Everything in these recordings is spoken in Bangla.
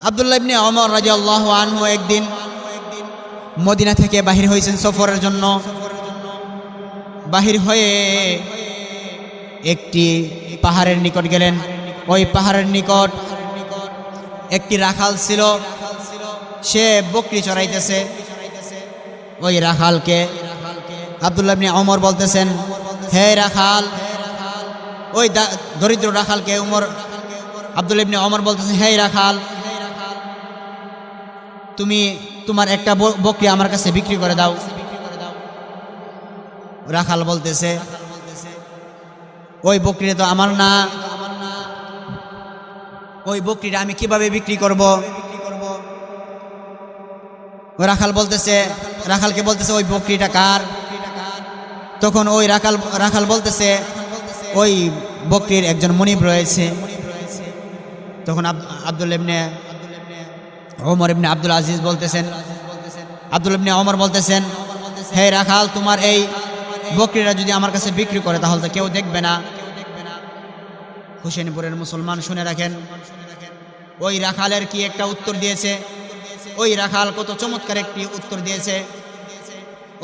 আব্দুল্লাহ ইবনে ওমর রাদিয়াল্লাহু আনহু একদিন মদিনা থেকে বাহির হয়েছেন সফরের জন্য। বাহির হয়ে একটি পাহাড়ের নিকট গেলেন। ওই পাহাড়ের নিকট একটি রাখাল ছিল, সে বকরি চড়াইতেছে। ওই রাখালকে আব্দুল্লাহ ইবনে ওমর বলতেছেন, হে রাখাল। ওই দরিদ্র রাখালকে আব্দুল্লাহ ইবনে ওমর বলতেছেন, হে রাখাল, তুমি তোমার একটা বকরি আমার কাছে বিক্রি করে দাও। রাখাল বলতেছে, ওই বকরিটা তো আমার না, ওই বকরিটা আমি কিভাবে বিক্রি করব? রাখালকে বলতেছে, ওই বকরিটা কার? তখন ওই রাখাল বলতেছে, ওই বকরির একজন মুনিব রয়েছে। তখন আব্দুল্লাহ ইবনে ওমর ইবনে আব্দুল আজিজ বলতেছেন, আব্দুল্লাহ ইবনে ওমর বলতেছেন, হে রাখাল, তোমার এই বকরিটা যদি আমার কাছে বিক্রি করে তাহলে তো কেউ দেখবে না। হুসেনপুরের মুসলমান শুনে রাখেন, ওই রাখালের কি একটা উত্তর দিয়েছে। ওই রাখাল কত চমৎকার একটি উত্তর দিয়েছে।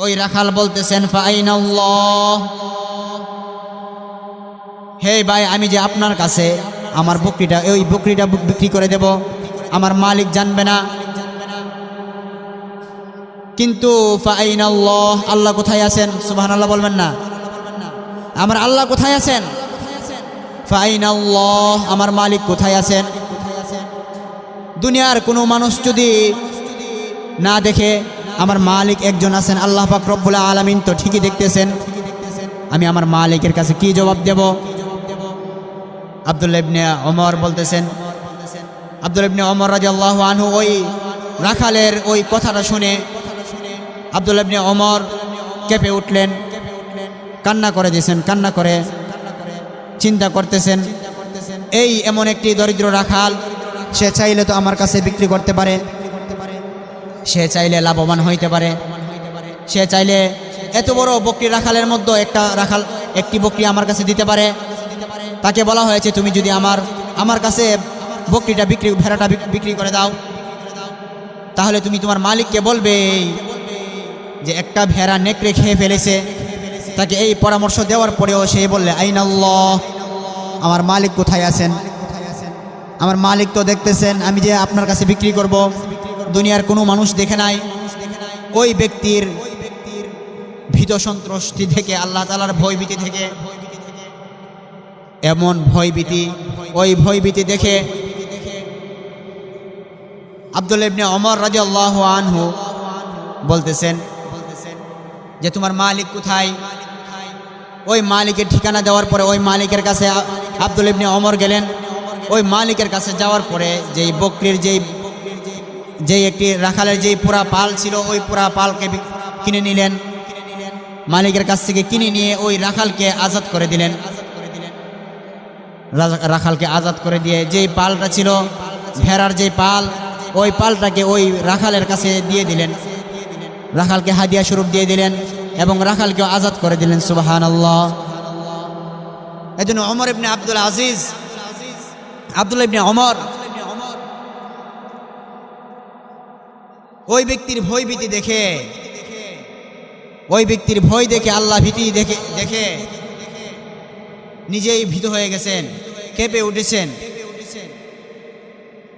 ওই রাখাল বলতেছেন, ফাইনাল্লাহ, হে ভাই, আমি যে আপনার কাছে আমার ওই বকরিটা বিক্রি করে দেব, আমার মালিক জানবে না, কিন্তু ফাইনাল্লাহ, আল্লাহ কোথায় আছেন? সুবহানাল্লাহ বলবেন না? আমার আল্লাহ কোথায় আছেন? ফাইনাল্লাহ, আমার মালিক কোথায় আছেন? দুনিয়ার কোনো মানুষ যদি না দেখে, আমার মালিক একজন আছেন, আল্লাহ পাক রব্বুল আলামিন তো ঠিকই দেখতেছেন। আমি আমার মালিকের কাছে কি জবাব দেব? আব্দুল্লাহ ইবনে ওমর বলতেছেন, আব্দুল্লাহ ইবনে ওমর রাদিয়াল্লাহু আনহু ওই রাখালের ওই কথাটা শুনে আব্দুল্লাহ ইবনে ওমর কেঁপে উঠলেন, কান্না করে দিয়েছেন। কান্না করে চিন্তা করতেছেন, এই এমন একটি দরিদ্র রাখাল, সে চাইলে তো আমার কাছে বিক্রি করতে পারে, সে চাইলে লাভবান হইতে পারে, সে চাইলে এত বড় বকরি রাখালের মধ্যে একটি বকরি আমার কাছে দিতে পারে। তাকে বলা হয়েছে, তুমি যদি আমার কাছে ভেড়াটা বিক্রি করে দাও, তাহলে তুমি তোমার মালিককে বলবে যে একটা ভেড়া নেকড়ে খেয়ে ফেলেছে। তাকে এই পরামর্শ দেওয়ার পরেও সে বললে, আইনাল্লাহ, আমার মালিক কোথায় আছেন? আমার মালিক তো দেখতেছেন আমি যে আপনার কাছে বিক্রি করব, দুনিয়ার কোনো মানুষ দেখে নাই। ওই ব্যক্তির ভীত সন্ত্রস্তি থেকে, আল্লাহ তাআলার ভয়ভীতি থেকে, এমন ভয়ভীতি, ওই ভয়ভীতি দেখে আব্দুল্লাহ ইবনে ওমর রাদিয়াল্লাহু আনহু বলতেছেন যে তোমার মালিক কোথায়? ওই মালিকের ঠিকানা দেওয়ার পরে ওই মালিকের কাছে আব্দুল্লাহ ইবনে ওমর গেলেন। ওই মালিকের কাছে যাওয়ার পরে যেই বকরির যেই একটি রাখালের যেই পুরা পাল ছিল, ওই পুরা পালকে কিনে নিলেন। মালিকের কাছ থেকে কিনে নিয়ে ওই রাখালকে আজাদ করে দিলেন। রাখালকে আজাদ করে দিয়ে যেই পালটা ছিল, ভেড়ার যেই পাল, ওই পালটাকে ওই রাখালের কাছে দিয়ে দিলেন। রাখালকে হাদিয়া স্বরূপ দিয়ে দিলেন এবং রাখালকে আজাদ করে দিলেন। সুবহানাল্লাহ। এজন্য ওমর ইবনে আব্দুল আজিজ, আব্দুল্লাহ ইবনে ওমর ওই ব্যক্তির ভয়ভীতি দেখে, ওই ব্যক্তির ভয় দেখে, আল্লাহ ভীতি দেখে নিজেই ভীত হয়ে গেছেন, কেঁপে উঠেছেন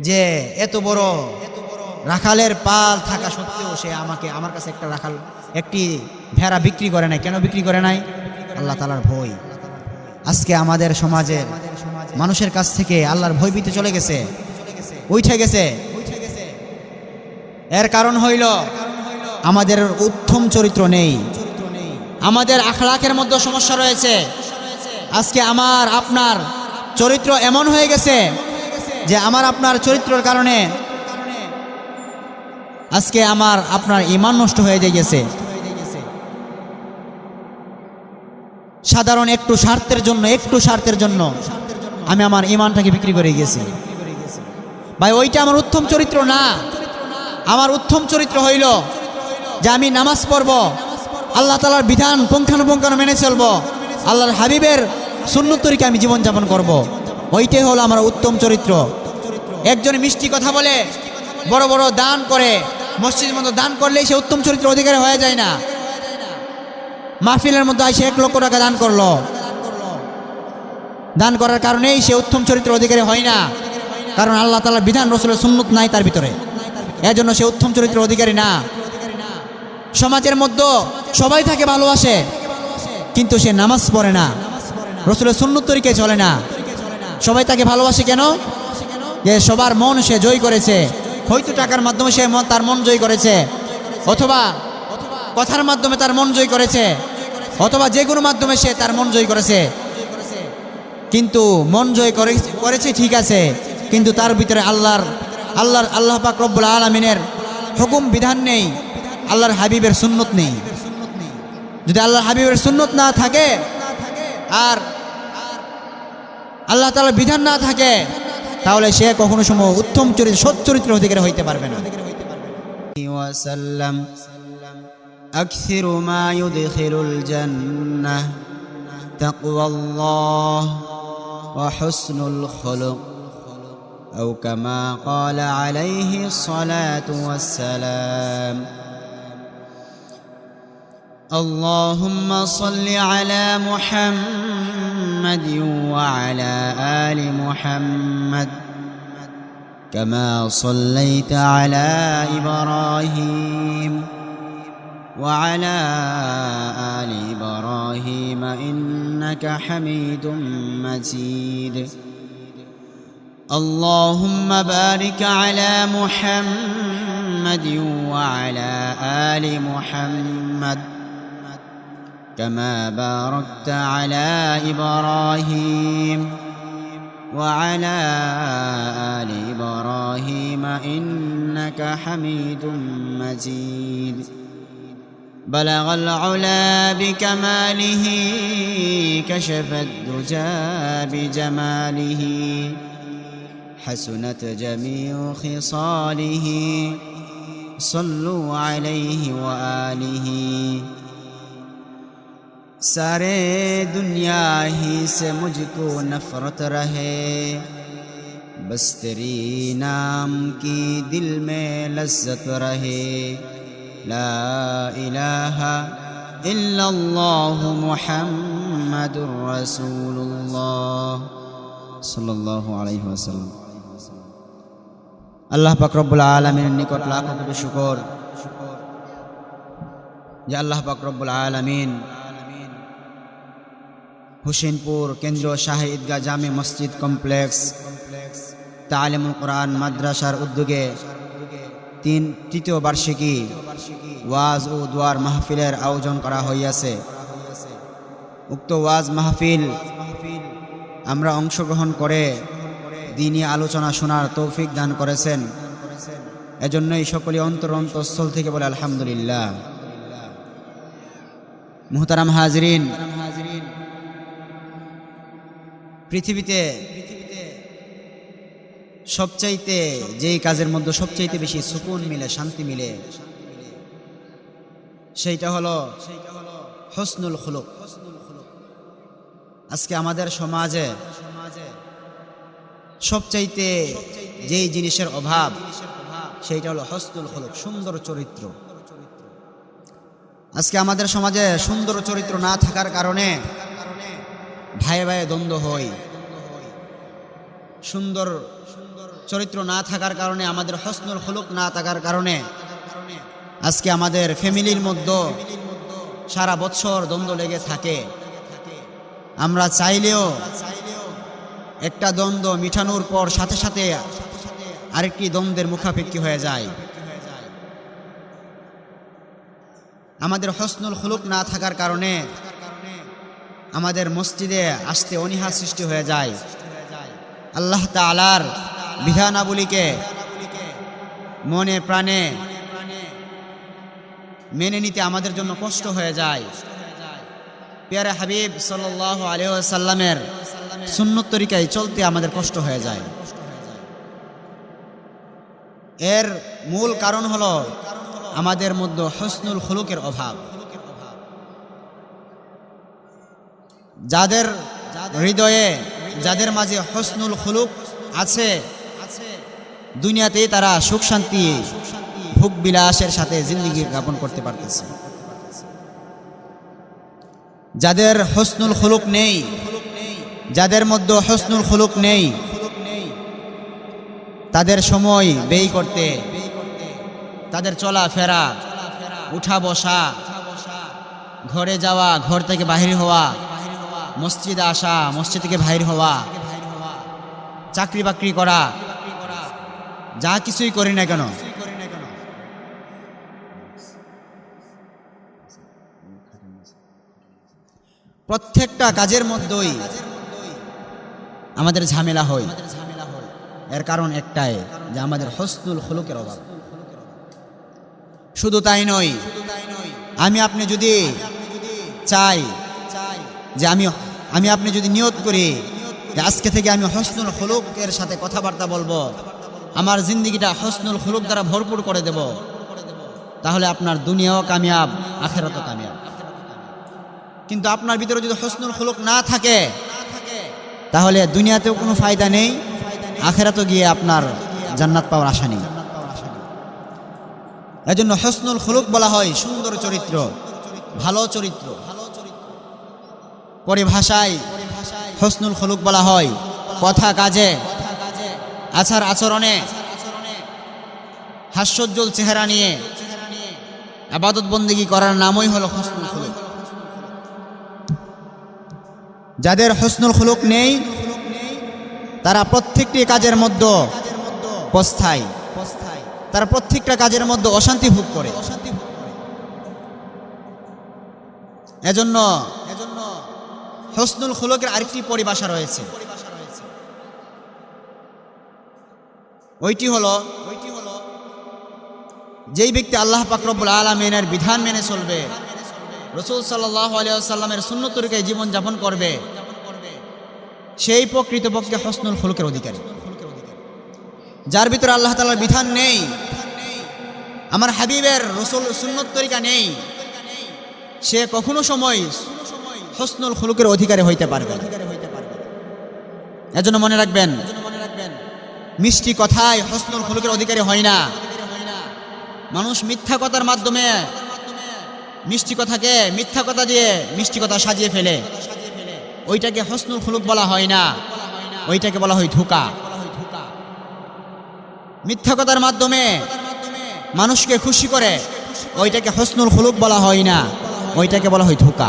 যে এত বড় রাখালের পাল থাকা সত্ত্বেও সে আমার কাছে একটি ভেড়া বিক্রি করে নাই। কেন বিক্রি করে নাই? আল্লাহ তাআলার ভয়। আজকে আমাদের সমাজের মানুষের কাছ থেকে আল্লাহর ভয়ভীতি চলে গেছে, উঠে গেছে। এর কারণ হইল আমাদের উত্তম চরিত্র নেই, আমাদের আখলাকের মধ্যে সমস্যা রয়েছে। আজকে আমার আপনার চরিত্র এমন হয়ে গেছে যে আমার আপনার চরিত্রের কারণে আজকে আমার আপনার ঈমান নষ্ট হয়ে গেছে। সাধারণ একটু স্বার্থের জন্য আমি আমার ঈমানটাকে বিক্রি করে গেছি। ভাই, ওইটা আমার উত্তম চরিত্র না। আমার উত্তম চরিত্র হইল যে আমি নামাজ পড়ব, আল্লাহ তাআলার বিধান পুঙ্খানুপুঙ্খানু মেনে চলব, আল্লাহর হাবিবের সুন্নত তরিকে আমি জীবনযাপন করব। ওইটাই হলো আমার উত্তম চরিত্র। একজন মিষ্টি কথা বলে, বড় বড় দান করে, মসজিদের মতো দান করলেই সে উত্তম চরিত্রের অধিকারী হয়ে যায় না। মাহফিলের মধ্যে সে 1 লক্ষ টাকা দান করলো, দান করার কারণেই সে উত্তম চরিত্রের অধিকারী হয় না, কারণ আল্লাহ তাআলার বিধান, রাসূলের সুন্নাত নাই তার ভিতরে, এজন্য সে উত্তম চরিত্রের অধিকারী না। সমাজের মধ্যে সবাই তাকে ভালোবাসে, কিন্তু সে নামাজ পড়ে না, রাসূলের সুন্নাত তরিকায় চলে না। সবাই তাকে ভালোবাসে কেন? যে সবার মন সে জয় করেছে, হয়তো টাকার মাধ্যমে সে তার মন জয় করেছে, অথবা কথার মাধ্যমে তার মন জয় করেছে, অথবা যে কোনো মাধ্যমে সে তার মন জয় করেছে। কিন্তু মন জয় করেছে ঠিক আছে, কিন্তু তার ভিতরে আল্লাহ পাক রব্বুল আলামিনের হুকুম বিধান নেই, আল্লাহর হাবিবের সুন্নত নেই। যদি আল্লাহর হাবিবের সুন্নত না থাকে আর আল্লাহ তাআলার বিধান না থাকে, তাহলে সে কখনো সময় উত্তম চরিত্র, সৎ চরিত্রের অধিকারী হইতে পারবে না। ওয়াসাল্লাম আকসিরু মা ইউদখিলুল জান্নাহ তাকওয়াল্লাহ ওয়া হুসনুল খুলুক আও কামা ক্বালা আলাইহি الصلاة والسلام। اللهم صل على محمد وعلى آل محمد كما صليت على إبراهيم وعلى آل إبراهيم إنك حميد مجيد. اللهم بارك على محمد وعلى آل محمد كما باركت على إبراهيم وعلى آل إبراهيم إنك حميد مجيد. بلغ العلا بكماله كشف الدجى بجماله حسنت جميع خصاله صلوا عليه وآله. सारे दुनिया ही से मुझको नफरत रहे, बस तेरी नाम की दिल में लज्जत रहे. ला इलाहा इल्लल्लाह मुहम्मदुर रसूलुल्लाह सल्लल्लाहु अलैहि वसल्लम। আল্লাহ পাক রব্বুল আলামিনের নিকট লাখো কোটি শুকর যে আল্লাহ পাক রব্বুল আলামিন হুসেনপুর কেন্দ্রীয় শাহী ঈদগাহ জামে মসজিদ কমপ্লেক্স তালিমুল কোরআন মাদ্রাসার উদ্যোগে তৃতীয় বার্ষিকী ওয়াজ ও দোয়ার মাহফিলের আয়োজন করা হইয়াছে। উক্ত ওয়াজ মাহফিল আমরা অংশগ্রহণ করে দ্বীনি আলোচনা শোনার তৌফিক দান করেছেন, এজন্যই সকলে অন্তঃস্থল থেকে বলে আলহামদুলিল্লাহ। মুহতারাম হাজরিন, পৃথিবীতে সবচাইতে যেই কাজের মধ্যে সবচাইতে বেশি সুকুন মিলে, শান্তি মিলে, সেইটা হলো হুসনুল খুলুক। আজকে আমাদের সমাজে সবচাইতে যেই জিনিসের অভাব, সেইটা হলো হুসনুল খুলুক, সুন্দর চরিত্র। আজকে আমাদের সমাজে সুন্দর চরিত্র না থাকার কারণে ভাইয়ে ভাইয়ে দ্বন্দ্ব হয়। সুন্দর চরিত্র না থাকার কারণে, আমাদের হুসনুল খুলুক না থাকার কারণে আজকে আমাদের ফ্যামিলির মধ্যে সারা বছর দ্বন্দ্ব লেগে থাকে। আমরা চাইলেও একটা দ্বন্দ্ব মিটানোর পর সাথে সাথে আরেকটি দ্বন্দ্বের মুখাপেক্ষি হয়ে যায়। আমাদের হুসনুল খুলুক না থাকার কারণে আমাদের মসজিদে আসতে অনীহা সৃষ্টি হয়ে যায়। আল্লাহ তাআলার বিধানাবলীকে মনে প্রাণে মেনে নিতে আমাদের জন্য কষ্ট হয়ে যায়। প্যারা হাবিব সাল্লাল্লাহু আলাইহি ওয়াসাল্লামের সুন্নত তরিকায় চলতে আমাদের কষ্ট হয়ে যায়। এর মূল কারণ হলো আমাদের মধ্যে হুসনুল খুলুকের অভাব। যাদের হৃদয়ে, যাদের মাঝে হুসনুল খুলুক আছে, দুনিয়াতেই তারা সুখ শান্তি ভোগ বিলাসের সাথে জিন্দেগি যাপন করতে পারতেছে। যাদের হুসনুল খুলুক নেই, যাদের মধ্যে হুসনুল খুলুক নেই, তাদের সময় ব্যয় করতে, তাদের চলাফেরা, উঠা বসা, ঘরে যাওয়া, ঘর থেকে বাহির হওয়া, মসজিদে আসা, মসজিদ থেকে বাহির হওয়া, চাকরি বাকরি করা, যা কিছুই করি না কেন, প্রত্যেকটা কাজের মধ্যেই আমাদের ঝামেলা হয়। এর কারণ একটাই, যে আমাদের হুসনুল খুলুকের অভাব। শুধু তাই নয়, আমি আপনি যদি চাই যে আমি আপনি যদি নিয়ত করি যে আজকে থেকে আমি হুসনুল খুলুকের সাথে কথাবার্তা বলবো, আমার জিন্দেগিটা হুসনুল খুলুক দ্বারা ভরপুর করে দেব, তাহলে আপনার দুনিয়াও কামিয়াব, আখিরাতও কামিয়াব। কিন্তু আপনার ভিতরে যদি হুসনুল খুলুক না থাকে, তাহলে দুনিয়াতেও কোনো ফায়দা নেই, আখিরাতে গিয়ে আপনার জান্নাত পাওয়ার আশা নেই। এজন্য হুসনুল খুলুক বলা হয় সুন্দর চরিত্র, ভালো চরিত্র। পরিভাষায় হুসনুল খুলুক বলা হয় কথা কাজে, আচার আচরণে, হাস্যোজ্জ্বল চেহারা নিয়ে ইবাদত বন্দেগী করার নামই হলো হুসনুল খুলুক। যাদের হুসনুল খুলুক নেই, তারা প্রত্যেকটি কাজের মধ্যে পস্থায়, তারা প্রত্যেকটা কাজের মধ্যে অশান্তি ভোগ করে। এজন্য হুসনুল খুলুকের আরেকটি পরিভাষা রয়েছে, ওইটি হলো যেই ব্যক্তি আল্লাহ পাক রব্বুল আলামিনের বিধান মেনে চলবে, রাসূল সাল্লাল্লাহু আলাইহি ওয়াসাল্লামের সুন্নত তরিকায় জীবন যাপন করবে, সেই প্রকৃতপক্ষে হুসনুল খুলুকের অধিকারী। যার ভিতরে আল্লাহ তাআলার বিধান নেই, আমার হাবিবের রাসূল সুন্নত তরিকা নেই, সে কখনো সময় হুসনুল খুলুকের অধিকারী হইতে পারবে না। এজন্য মনে রাখবেন, মিষ্টি কথায় হুসনুল খুলুকের অধিকারী হয় না। মানুষ মিথ্যা কথার মাধ্যমে মিষ্টি কথাকে মিথ্যা কথা দিয়ে মিষ্টি কথা সাজিয়ে ফেলে, ওইটাকে হুসনুল খুলুক বলা হয় না, ওইটাকে বলা হয় ধোঁকা। মিথ্যা কথার মাধ্যমে মানুষকে খুশি করে, ওইটাকে হুসনুল খুলুক বলা হয় না, ওইটাকে বলা হয় ধোঁকা।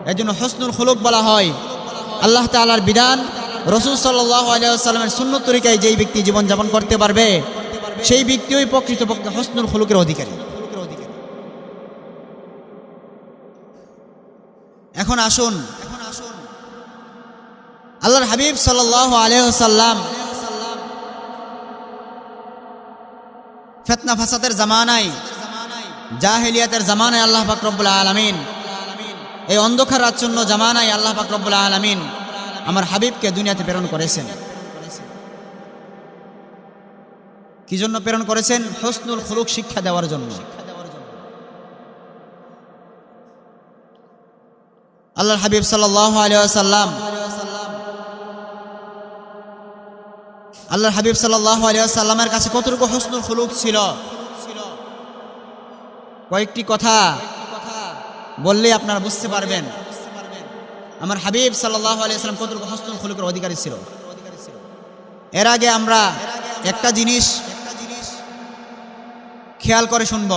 এর জন্য হুসনুল খুলুক বলা হয় আল্লাহ তাআলার বিধান, রাসূল সাল্লাল্লাহু আলাইহি ওয়াসাল্লামের সুন্নত তরিকায় যেই ব্যক্তি জীবন যাপন করতে পারবে, সেই ব্যক্তিই প্রকৃতপক্ষে হুসনুল খুলুকের অধিকারী। এখন আসুন, আল্লাহর হাবিব সাল্লাল্লাহু আলাইহি ওয়াসাল্লাম ফিতনা ফাসাদের জামানায়, জাহেলিয়াতের জামানায় আল্লাহ পাক রব্বুল আলামিন, এই অন্ধকার আচ্ছন্ন জামানায় আল্লাহ পাক রব্বুল আলামিন আমার হাবিবকে দুনিয়াতে প্রেরণ করেছেন। কি জন্য প্রেরণ করেছেন? হুসনুল খুলুক শিক্ষা দেওয়ার জন্য। আল্লাহর হাবিব সাল্লাল্লাহু আলাইহি ওয়াসাল্লাম, আল্লাহর হাবিব সাল্লাল্লাহু আলাইহি ওয়াসাল্লামের কাছে কতটুকু হুসনুল খুলুক ছিল, কয়েকটি কথা বললে আপনারা বুঝতে পারবেন আমার হাবিব সাল্লাল্লাহু আলাইহি ওয়াসাল্লাম কতটুকু হুসনুল খুলুকের অধিকারী ছিল। এর আগে আমরা একটা জিনিস খেয়াল করে শুনব,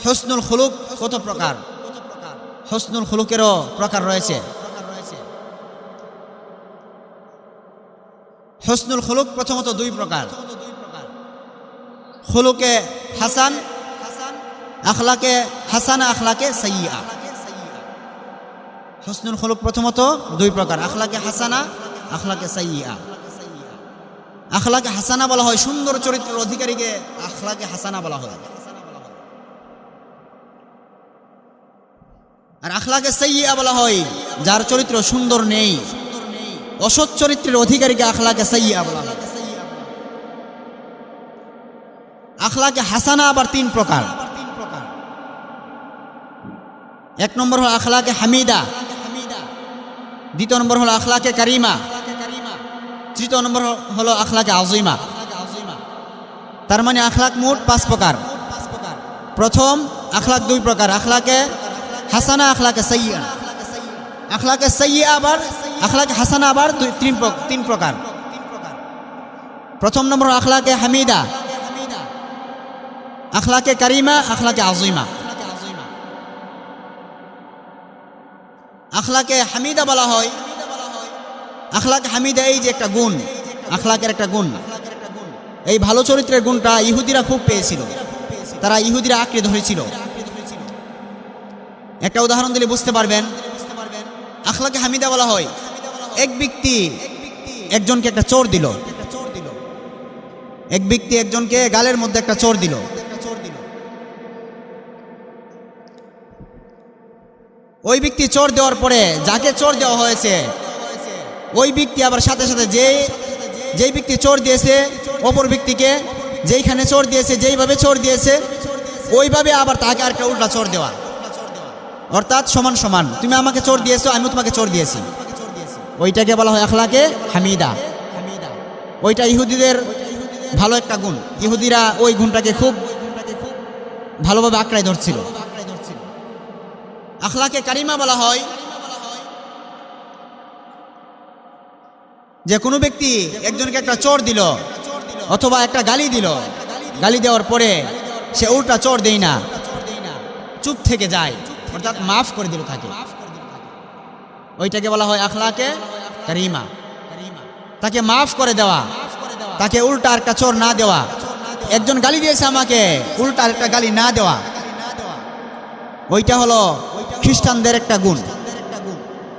হুসনুল খুলুক কত প্রকার। হুসনুল খুলুকেরও প্রকার রয়েছে। হুসনুল খুলুক প্রথমত দুই প্রকার, খুলুকে হাসান, আখলাকে হাসানা, আখলাকে সাইয়্যা। হুসনুল খুলুক প্রথমত দুই প্রকার, আখলাকে হাসানা, আখলাকে সাইয়্যা। আখলাকে হাসানা বলা হয় সুন্দর চরিত্রের অধিকারীকে আখলাকে হাসানা বলা হয়, আর আখলাকে সাইয়্যা বলা হয় যার চরিত্র সুন্দর নেই, অসৎ চরিত্রের অধিকারীকে আখলাকে সাইয়্যা বলা হয়। আখলাকে হাসানা আবার তিন প্রকার। এক নম্বর হলো আখলাকে হামিদা, দ্বিতীয় নম্বর হলো আখলাকে কারিমা, তৃতীয় নম্বর হলো আখলাকে আজিমা। তার মানে আখলাক মোট 5 প্রকার। প্রথম আখলাক 2 প্রকার, আখলাকে হাসানা, আখলাকে সাইয়্যা। আখলাকে সাইয়্যা আবার আখলাকে হাসানা আবার 3 প্রকার। প্রথম নম্বর আখলাকে হামিদা, আখলাকে কারিমা, আখলাকে আজিমা। আখলাকে হামিদা বলা হয়, আখলাকে হামিদা এই যে একটা গুণ, আখলাকের একটা গুণ, এই ভালো চরিত্রের গুণটা ইহুদিরা খুব পেয়েছিল, তারা ইহুদিরা আঁকড়ে ধরেছিল। একটা উদাহরণ দিলে বুঝতে পারবেন। আখলাকে হামিদা বলা হয়, এক ব্যক্তি একজনকে একটা চোর দিল, এক ব্যক্তি একজনকে গালের মধ্যে একটা চোর দিল। ওই ব্যক্তি চোর দেওয়ার পরে যাকে চোর দেওয়া হয়েছে ওই ব্যক্তি আবার সাথে সাথে যেই ব্যক্তি চোর দিয়েছে অপর ব্যক্তিকে যেইখানে চোর দিয়েছে, যেইভাবে চোর দিয়েছে ওইভাবে আবার তাকে আরেকটা উল্টা চোর দেওয়া, অর্থাৎ সমান সমান, তুমি আমাকে চোর দিয়েছো, আমিও তোমাকে চোর দিয়েছি। ওইটাকে বলা হয় আখলাকে হামিদা। ওইটা ইহুদিদের ভালো একটা গুণ, ইহুদিরা ওই গুণটাকে খুব ভালোভাবে আঁকড়ায় ধরছিল। আখলাকে কারিমা বলা হয় যে কোনো ব্যক্তি একজনকে একটা চোর দিল অথবা একটা গালি দিল, গালি দেওয়ার পরে সে উল্টা চোর দেয় না, চুপ থেকে যায়, অর্থাৎ মাফ করে দিল তাকে, ওইটাকে বলা হয় আখলাকে কারিমা। তাকে মাফ করে দেওয়া, তাকে উল্টা একটা চোর না দেওয়া। একজন গালি দিয়েছে আমাকে, উল্টা একটা গালি না দেওয়া, ওইটা হলো খ্রিস্টানদের একটা গুণ।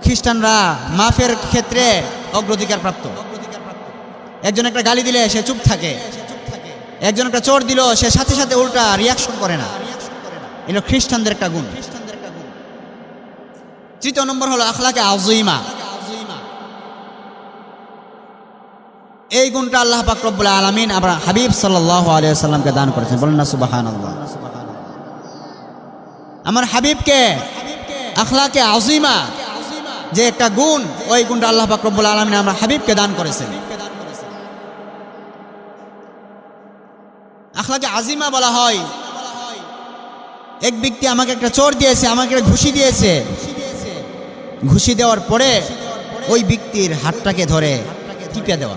খ্রিস্টানরা মাফের ক্ষেত্রে অগ্রাধিকার প্রাপ্ত। একজন একটা গালি দিলে সে চুপ থাকে, একজন একটা চোর দিল সে সাথে সাথে উল্টা রিয়াকশন করে না, এগুলো খ্রিস্টানদের একটা গুণ। তৃতীয় নম্বর হলো আখলাকে আজিমা। এই গুণটা আল্লাহ পাক রব্বুল আলামিন আবার হাবিব সাল্লাল্লাহু আলাইহি ওয়াসাল্লামকে দান করেছেন। বলেন না সুবহানাল্লাহ। আমার হাবিবকে আখলাকে আজিমা যে একটা গুণ, ওই গুণটা আল্লাহ পাক রব্বুল আলামিন আমার হাবিবকে দান করেছেন। আখলাকে আজিমা বলা হয় এক ব্যক্তি আমাকে একটা চোর দিয়েছে, আমাকে একটা ঘুষি দিয়েছে, ঘুষি দেওয়ার পরে ওই ব্যক্তির হাতটাকে ধরে টিপে দেওয়া,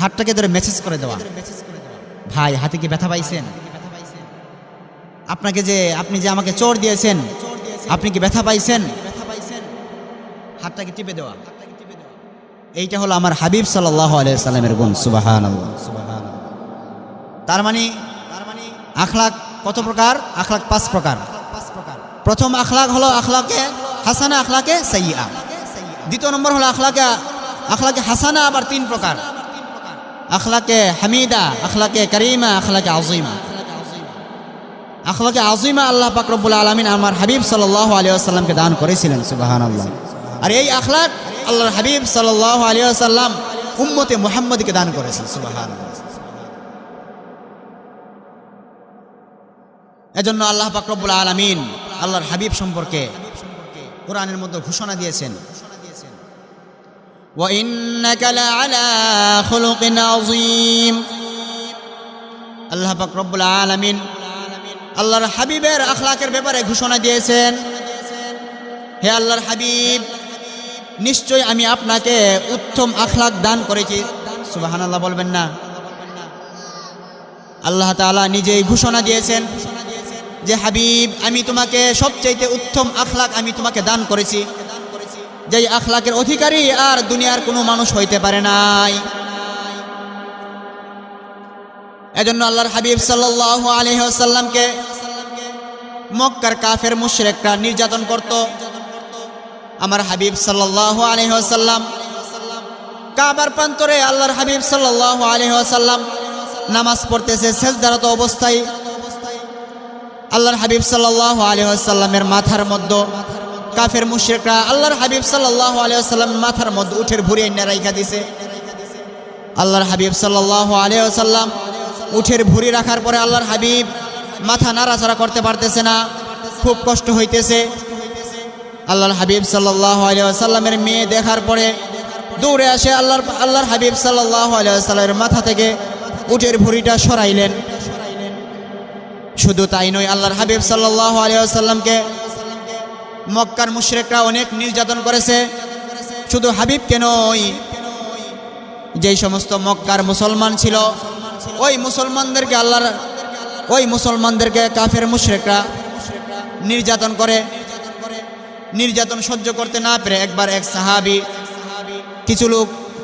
হাতটাকে ধরে মেসেজ করে দেওয়া, ভাই হাতে কি ব্যথা পাইছেন? আপনি যে আমাকে চোর দিয়েছেন, আপনি কি ব্যথা পাইছেন? হাতটাকে টিপে দেওয়া, এইটা হলো আমার হাবিব সাল্লাল্লাহু আলাইহি ওয়াসাল্লামের গুণ। সুবহানাল্লাহ। তার মানে আখলাক কত প্রকার? আখলাক 5 প্রকার। প্রথম আখলাক হলো আখলাকে হাসানা, আখলাকে সাইয়্যা। দ্বিতীয় নম্বর হলো আখলাকে হাসানা আবার 3 প্রকার, আখলাকে হামিদা, আখলাকে কারিমা, আখলাকে আজিমা। আখলাকে আজিমা আল্লাহ পাক রব্বুল আলামিন আমার হাবিব সাল্লাল্লাহু আলাইহি ওয়াসাল্লামকে দান করেছিলেন। সুবহানাল্লাহ। আর এই আখলাক আল্লাহর হাবিব সাল্লাল্লাহু আলাইহি ওয়াসাল্লাম উম্মতে মুহাম্মদকে দান করেছেন। সুবহানাল্লাহ। এজন্য আল্লাহ পাক রব্বুল আলামিন আল্লাহর হাবিব সম্পর্কে কোরআনের মধ্যে ঘোষণা দিয়েছেন, ওয়া ইন্নাকা লাআলা খুলুকিন আযীম। আল্লাহ পাক রব্বুল আলামিন আল্লাহর হাবিবের আখলাকের ব্যাপারে ঘোষণা দিয়েছেন, হে আল্লাহর হাবিব, নিশ্চয় আমি আপনাকে উত্তম আখলাক দান করেছি। সুবহানাল্লাহ বলবেন না? আল্লাহ তাআলা নিজেই ঘোষণা দিয়েছেন যে হাবিব, আমি তোমাকে সবচাইতে উত্তম আখলাক আমি তোমাকে দান করেছি, যেই আখলাকের অধিকারী আর দুনিয়ার কোনো মানুষ হইতে পারে নাই। এজন্য আল্লাহর হাবিব সাল্লাল্লাহু আলাইহি ওয়াসাল্লামকে মক্কার কাফের মুশরিকরা নির্যাতন করত। আমার হাবিব সাল্লাল্লাহু আলাইহি ওয়াসাল্লাম কাবার প্রান্তরে আল্লাহর হাবিব সাল্লাল্লাহু আলাইহি ওয়াসাল্লাম নামাজ পড়তেছে সেজদারত অবস্থায়। আল্লাহর হাবিব সাল্লাল্লাহু আলাইহি ওয়াসাল্লামের মাথার মধ্যে কাফের মুশরিকরা আল্লাহর হাবিব সাল্লাল্লাহু আলাইহি ওয়াসাল্লামের মাথার মধ্যে উঠের ভুঁড়ি এনে রাইখা দিছে। আল্লাহর হাবিব সাল্লাল্লাহু আলাইহি ওয়াসাল্লাম উঠের ভুঁড়ি রাখার পরে আল্লাহর হাবিব মাথা নাড়াচাড়া করতে পারতেছে না, খুব কষ্ট হইতেছে। আল্লাহর হাবিব সাল্লাল্লাহু আলাইহি ওয়াসাল্লামের মেয়ে দেখার পরে দৌড়ে আসে আল্লাহর হাবিব সাল্লাল্লাহু আলাইহি ওয়াসাল্লামের মাথা থেকে উটের ভুঁড়িটা সরাইলেন। শুধু তাই নয়, আল্লাহর হাবিব সাল্লাল্লাহু আলাইহি ওয়াসাল্লামকে মক্কার মুশরিকরা অনেক নির্যাতন করেছে। শুধু হাবিবকে নয়, যেই সমস্ত মক্কার মুসলমান ছিল ওই মুসলমানদেরকে কাফের মুশরিকরা নির্যাতন করে। নির্যাতন সহ্য করতে না পেরে একবার এক সাহাবী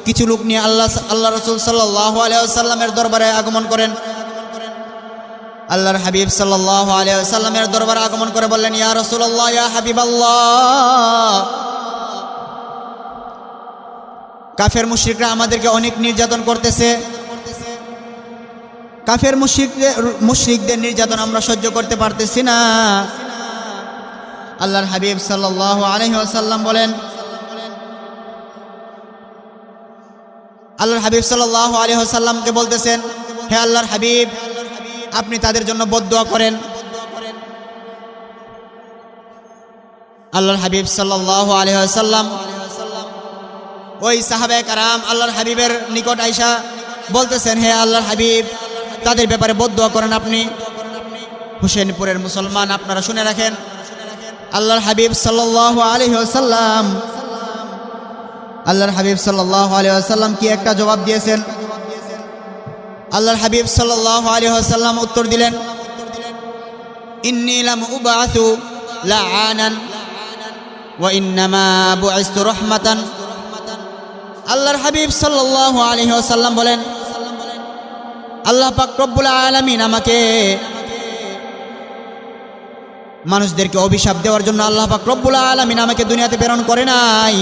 কিছু লোক নিয়ে আল্লাহ রাসূল সাল্লাল্লাহু আলাইহি ওয়াসাল্লামের দরবারে আগমন করেন। আল্লাহর হাবিব সাল্লাল্লাহু আলাইহি ওয়াসাল্লামের দরবারে আগমন করে বললেন, ইয়া রাসূলুল্লাহ, ইয়া হাবিবাল্লাহ, কাফের মুশরিকরা আমাদেরকে অনেক নির্যাতন করতেছে। কাফের মুশরিকদের নির্যাতন আমরা সহ্য করতে পারতেছি না। আল্লাহর হাবিব সাল্লাল্লাহু আলাইহি ওয়াসাল্লাম বলেন, আল্লাহর হাবিব সাল্লাল্লাহু আলাইহি ওয়াসাল্লামকে বলতেছেন, হে আল্লাহর হাবিব, আপনি তাদের জন্য বদদুয়া করেন। আল্লাহর হাবিব সাল্লাল্লাহু আলাইহি ওয়াসাল্লাম ওই সাহাবায়ে কেরাম আল্লাহর হাবিবের নিকট আইসা বলতেছেন, হে আল্লাহর হাবিব, তাদের ব্যাপারে বদদুয়া করেন আপনি। হুসেনপুরের মুসলমান, আপনারা শুনে রাখেন, আল্লাহর হাবিব সাল্লাল্লাহু আলাইহি ওয়াসাল্লাম কি একটা জবাব দিয়েছেন। আল্লাহর হাবিব সাল্লাল্লাহু আলাইহি ওয়াসাল্লাম উত্তর দিলেন, ইন্নী লাম উবআসু লাআনান ওয়া ইন্নামা বুইসতু রাহমাতান। আল্লাহর হাবিব সাল্লাল্লাহু আলাইহি ওয়াসাল্লাম বলেন, আল্লাহ পাক রব্বুল আলামিন আমাকে মানুষদেরকে অভিশাপ দেওয়ার জন্য আল্লাহ পাক রব্বুল আলামিন আমাকে দুনিয়াতে প্রেরণ করে নাই।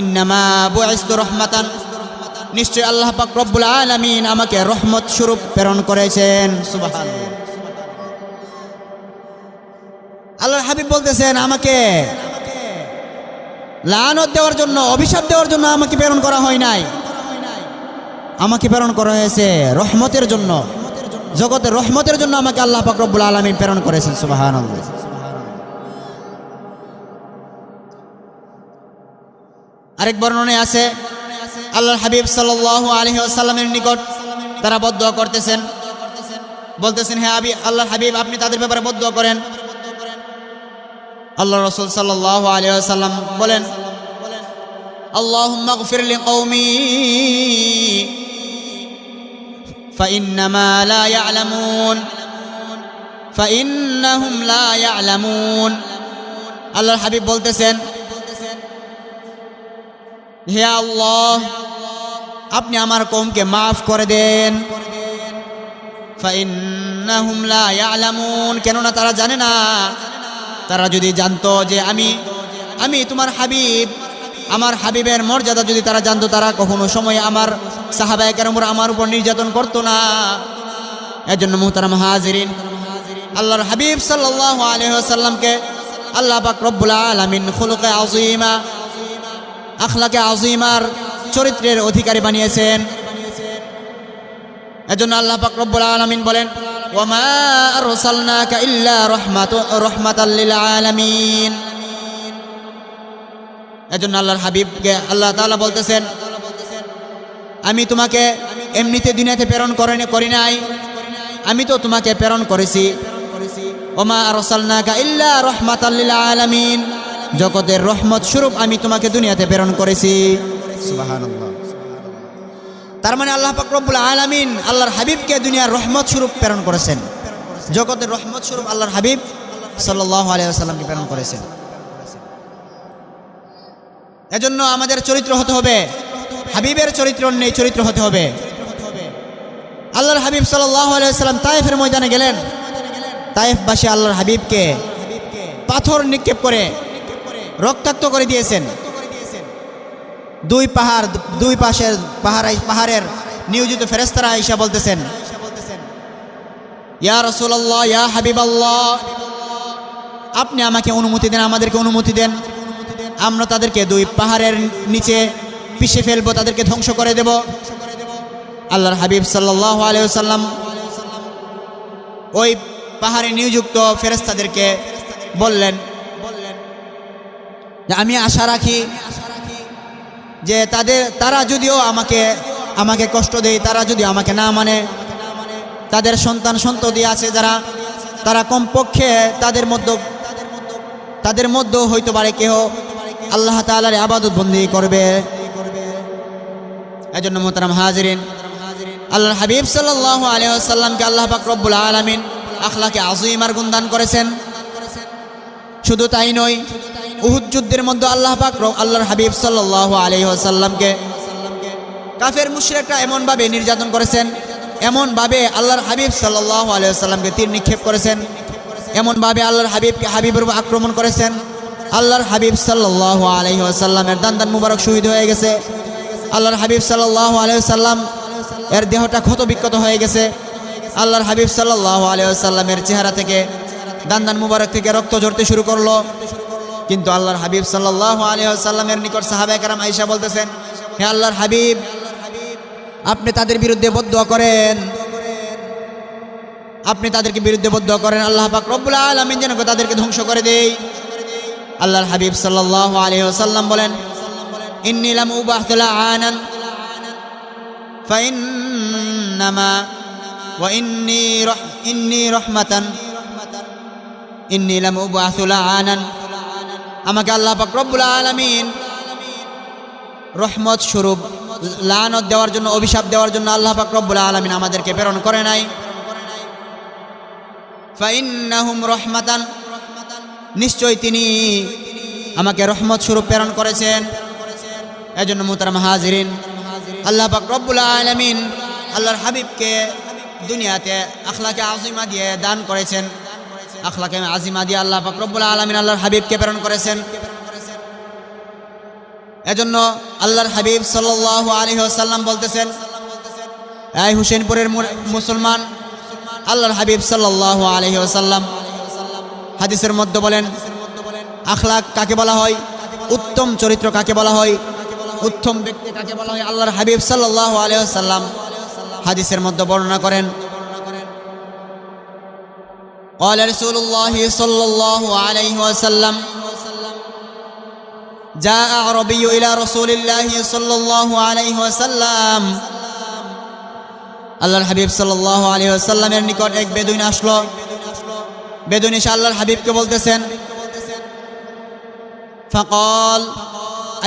ইন্নামা বুইসতু রাহমাতান, নিশ্চয় আল্লাহ পাক রব্বুল আলামিন আমাকে রহমত স্বরূপ প্রেরণ করেছেন। সুবহানাল্লাহ। আল্লাহর হাবিব বলতেছেন, আমাকে লানত দেওয়ার জন্য, অভিশাপ দেওয়ার জন্য আমাকে প্রেরণ করা হয় নাই, আমাকে প্রেরণ করা হয়েছে রহমতের জন্য, জগতের রহমতের জন্য আমাকে আল্লাহ পাক রব্বুল আলামিন প্রেরণ করেছেন। সুবহানাল্লাহ। আরেক বর্ণনায় আছে, আল্লাহর হাবিব সাল্লাল্লাহু আলাইহি ওয়াসাল্লামের নিকট তারা বদদুয়া করতেছেন, বলতেছেন, হে আল্লাহর হাবিব, আপনি তাদের ব্যাপারে বদদুয়া করেন। আল্লাহ রাসূল সাল্লাল্লাহু আলাইহি ওয়াসাল্লাম বলেন, আল্লাহুম্মা গফির লিকওমি ফাইন্নাহুম লা ইয়ালামুন। আল্লাহর হাবিব বলতেছেন, হে আল্লাহ, আপনি আমার কওমকে মাফ করে দেন। ফাইন্নাহুম লা ইয়ালামুন, কেননা তারা জানে না। তারা যদি জানতো যে আমি তোমার হাবিব, আমার হাবিবের মর্যাদা যদি তারা জানতো, তারা কখনো সময় আমার সাহাবায়ে কেরামরা আমার উপর নির্যাতন করতো না। এর জন্য মুহতারাম হাজিরিন, আল্লাহর হাবিব সাল্লাল্লাহু আলাইহি ওয়াসাল্লামকে আল্লাহ পাক রব্বুল আলামিন খুলুকে আযীমা, আখলাকে আযীমার চরিত্রের অধিকারী বানিয়েছেন। এজন্য আল্লাহ পাক রব্বুল আলামিন বলেন, ওয়া মা আরসালনাকা ইল্লা রাহমাতাল লিল আলামিন। এজন্য আল্লাহর হাবিবকে আল্লাহ তাআলা বলতেছেন, আমি তোমাকে এমনিতে দুনিয়াতে প্রেরণ করি নাই, আমি তো তোমাকে প্রেরণ করেছি। ওয়া মা আরসালনাকা ইল্লা রাহমাতাল লিল আলামিন, জগতের রহমত স্বরূপ আমি তোমাকে দুনিয়াতে প্রেরণ করেছি। সুবহানাল্লাহ। তার মানে আল্লাহ পাক রব্বুল আলামিন আল্লাহর হাবিবকে দুনিয়ার রহমত স্বরূপ প্রেরণ করেছেন, জগতের রহমত স্বরূপ আল্লাহর হাবিব সাল্লাল্লাহু আলাইহি ওয়াসাল্লামকে প্রেরণ করেছেন। এজন্য আমাদের চরিত্র হতে হবে হাবিবের চরিত্র, নেই চরিত্র হতে হবে। আল্লাহর হাবিব সাল্লাল্লাহু আলাইহি ওয়াসাল্লাম তায়েফের ময়দানে গেলেন, তায়েফবাসী আল্লাহর হাবিবকে পাথর নিক্ষেপ করে রক্তাক্ত করে দিয়েছেন। দুই পাশের পাহাড়ের নিয়োজিত ফেরেশতারা আয়েশা বলতেছেন, ইয়া রাসূলুল্লাহ, ইয়া হাবিবাল্লাহ, আপনি আমাকে অনুমতি দেন, আমাদেরকে অনুমতি দেন, আমরা তাদেরকে দুই পাহাড়ের নিচে পিষে ফেলবো, তাদেরকে ধ্বংস করে দেব। আল্লাহর হাবিব সাল্লাল্লাহু আলাইহি ওয়াসাল্লাম ওই পাহাড়ে নিযুক্ত ফেরেশতাদেরকে বললেন যে আমি আশা রাখি যে তারা যদিও আমাকে কষ্ট দেয়, তারা যদি আমাকে না মানে, তাদের সন্তান সন্ততি আছে যারা, তারা কমপক্ষে তাদের মধ্যে হইতে পারে কেহ আল্লাহ তাআলার ইবাদত বন্দেগী করবে। এজন্য মোহতারাম হাজিরিন, আল্লাহর হাবিব সাল্লাল্লাহু আলাইহি ওয়াসাল্লামকে আল্লাহ পাক রব্বুল আলামিন আখলাকে আযীমার গুণদান করেছেন। শুধু তাই নয়, উহুদ যুদ্ধের মধ্যে আল্লাহ পাক আল্লাহর হাবিব সাল্লাল্লাহু আলাইহি ওয়াসাল্লামকে কাফের মুশরিকরা এমনভাবে নির্যাতন করেছেন, এমনভাবে আল্লাহর হাবিব সাল্লাল্লাহু আলাইহি ওয়াসাল্লামকে তীর নিক্ষেপ করেছেন, এমনভাবে আল্লাহর হাবিবের উপর আক্রমণ করেছেন। আল্লাহর হাবিব সাল্লাল্লাহু আলাইহি ওয়াসাল্লামের দান মুবারক শহীদ হয়ে গেছে। আল্লাহর হাবিব সাল্লাল্লাহু আলাইহি ওয়াসাল্লাম এর দেহটা ক্ষত বিক্ষত হয়ে গেছে। আল্লাহর হাবিব সাল্লাল্লাহু আলাইহি ওয়াসাল্লামের চেহারা থেকে দান মুবারক থেকে রক্ত ঝরতে শুরু করলো। কিন্তু আল্লাহর হাবিব সাল্লাল্লাহু আলাইহি ওয়াসাল্লামের নিকট সাহাবায়ে কেরাম আয়েশা বলতেছেন, হে আল্লাহর হাবিব, আপনি তাদের বিরুদ্ধে বদদুয়া করেন, আপনি তাদেরকে বিরুদ্ধে বদদুয়া করেন, আল্লাহ পাক রব্বুল আলামিন যেন তাদেরকে ধ্বংস করে দেয়। আল্লাহর হাবিব সাল্লাল্লাহু আলাইহি ওয়াসাল্লাম বলেন, ইন্নী লাম উবাহতু লাআনান ফাইন্নামা ওয়া ইন্নী রাহমাতান, ইন্নী লাম উবাহতু লাআনান, আমাকে আল্লাহ পাক রব্বুল আলামিন রহমত স্বরূপ লানত দেওয়ার জন্য, অভিশাপ দেওয়ার জন্য আল্লাহ পাক রব্বুল আলামিন আমাদেরকে প্রেরণ করে নাই। ফাইন্নাহুম রহমাতান, নিশ্চয় তিনি আমাকে রহমত স্বরূপ প্রেরণ করেছেন। এজন্য মুহতারাম হাজিরিন, আল্লাহ পাক রব্বুল আলামিন আল্লাহর হাবিবকে দুনিয়াতে আখলাকে আযীমা দিয়ে দান করেছেন। আখলাকে আযীমা দিয়ে আল্লাহ পাক রব্বুল আলামিন আল্লাহর হাবিবকে প্রেরণ করেছেন। এজন্য আল্লাহর হাবিব সাল্লাল্লাহু আলাইহি ওয়াসাল্লাম বলতেছেন, এই হুসেনপুরের মুসলমান, আল্লাহর হাবিব সাল্লাল্লাহু আলাইহি ওয়াসাল্লাম হাদিসের মধ্যে বলেন, আখলাক কাকে বলা হয়, উত্তম চরিত্র কাকে বলা হয়, উত্তম ব্যক্তি কাকে বলা হয়, আল্লাহর হাবিব সাল্লাল্লাহু আলাইহি ওয়াসাল্লাম হাদিসের মধ্যে বর্ণনা করেন। قال رسول الله صلى الله عليه وسلم جاء أعربي إلى رسول الله صلى الله عليه وسلم, আল্লাহর হাবিব সাল্লাল্লাহু আলাইহি ওয়াসাল্লামের নিকট এক বেদুইন আসলো। বেদুইন এসে আল্লাহর হাবিবকে বলতেছেন, فقال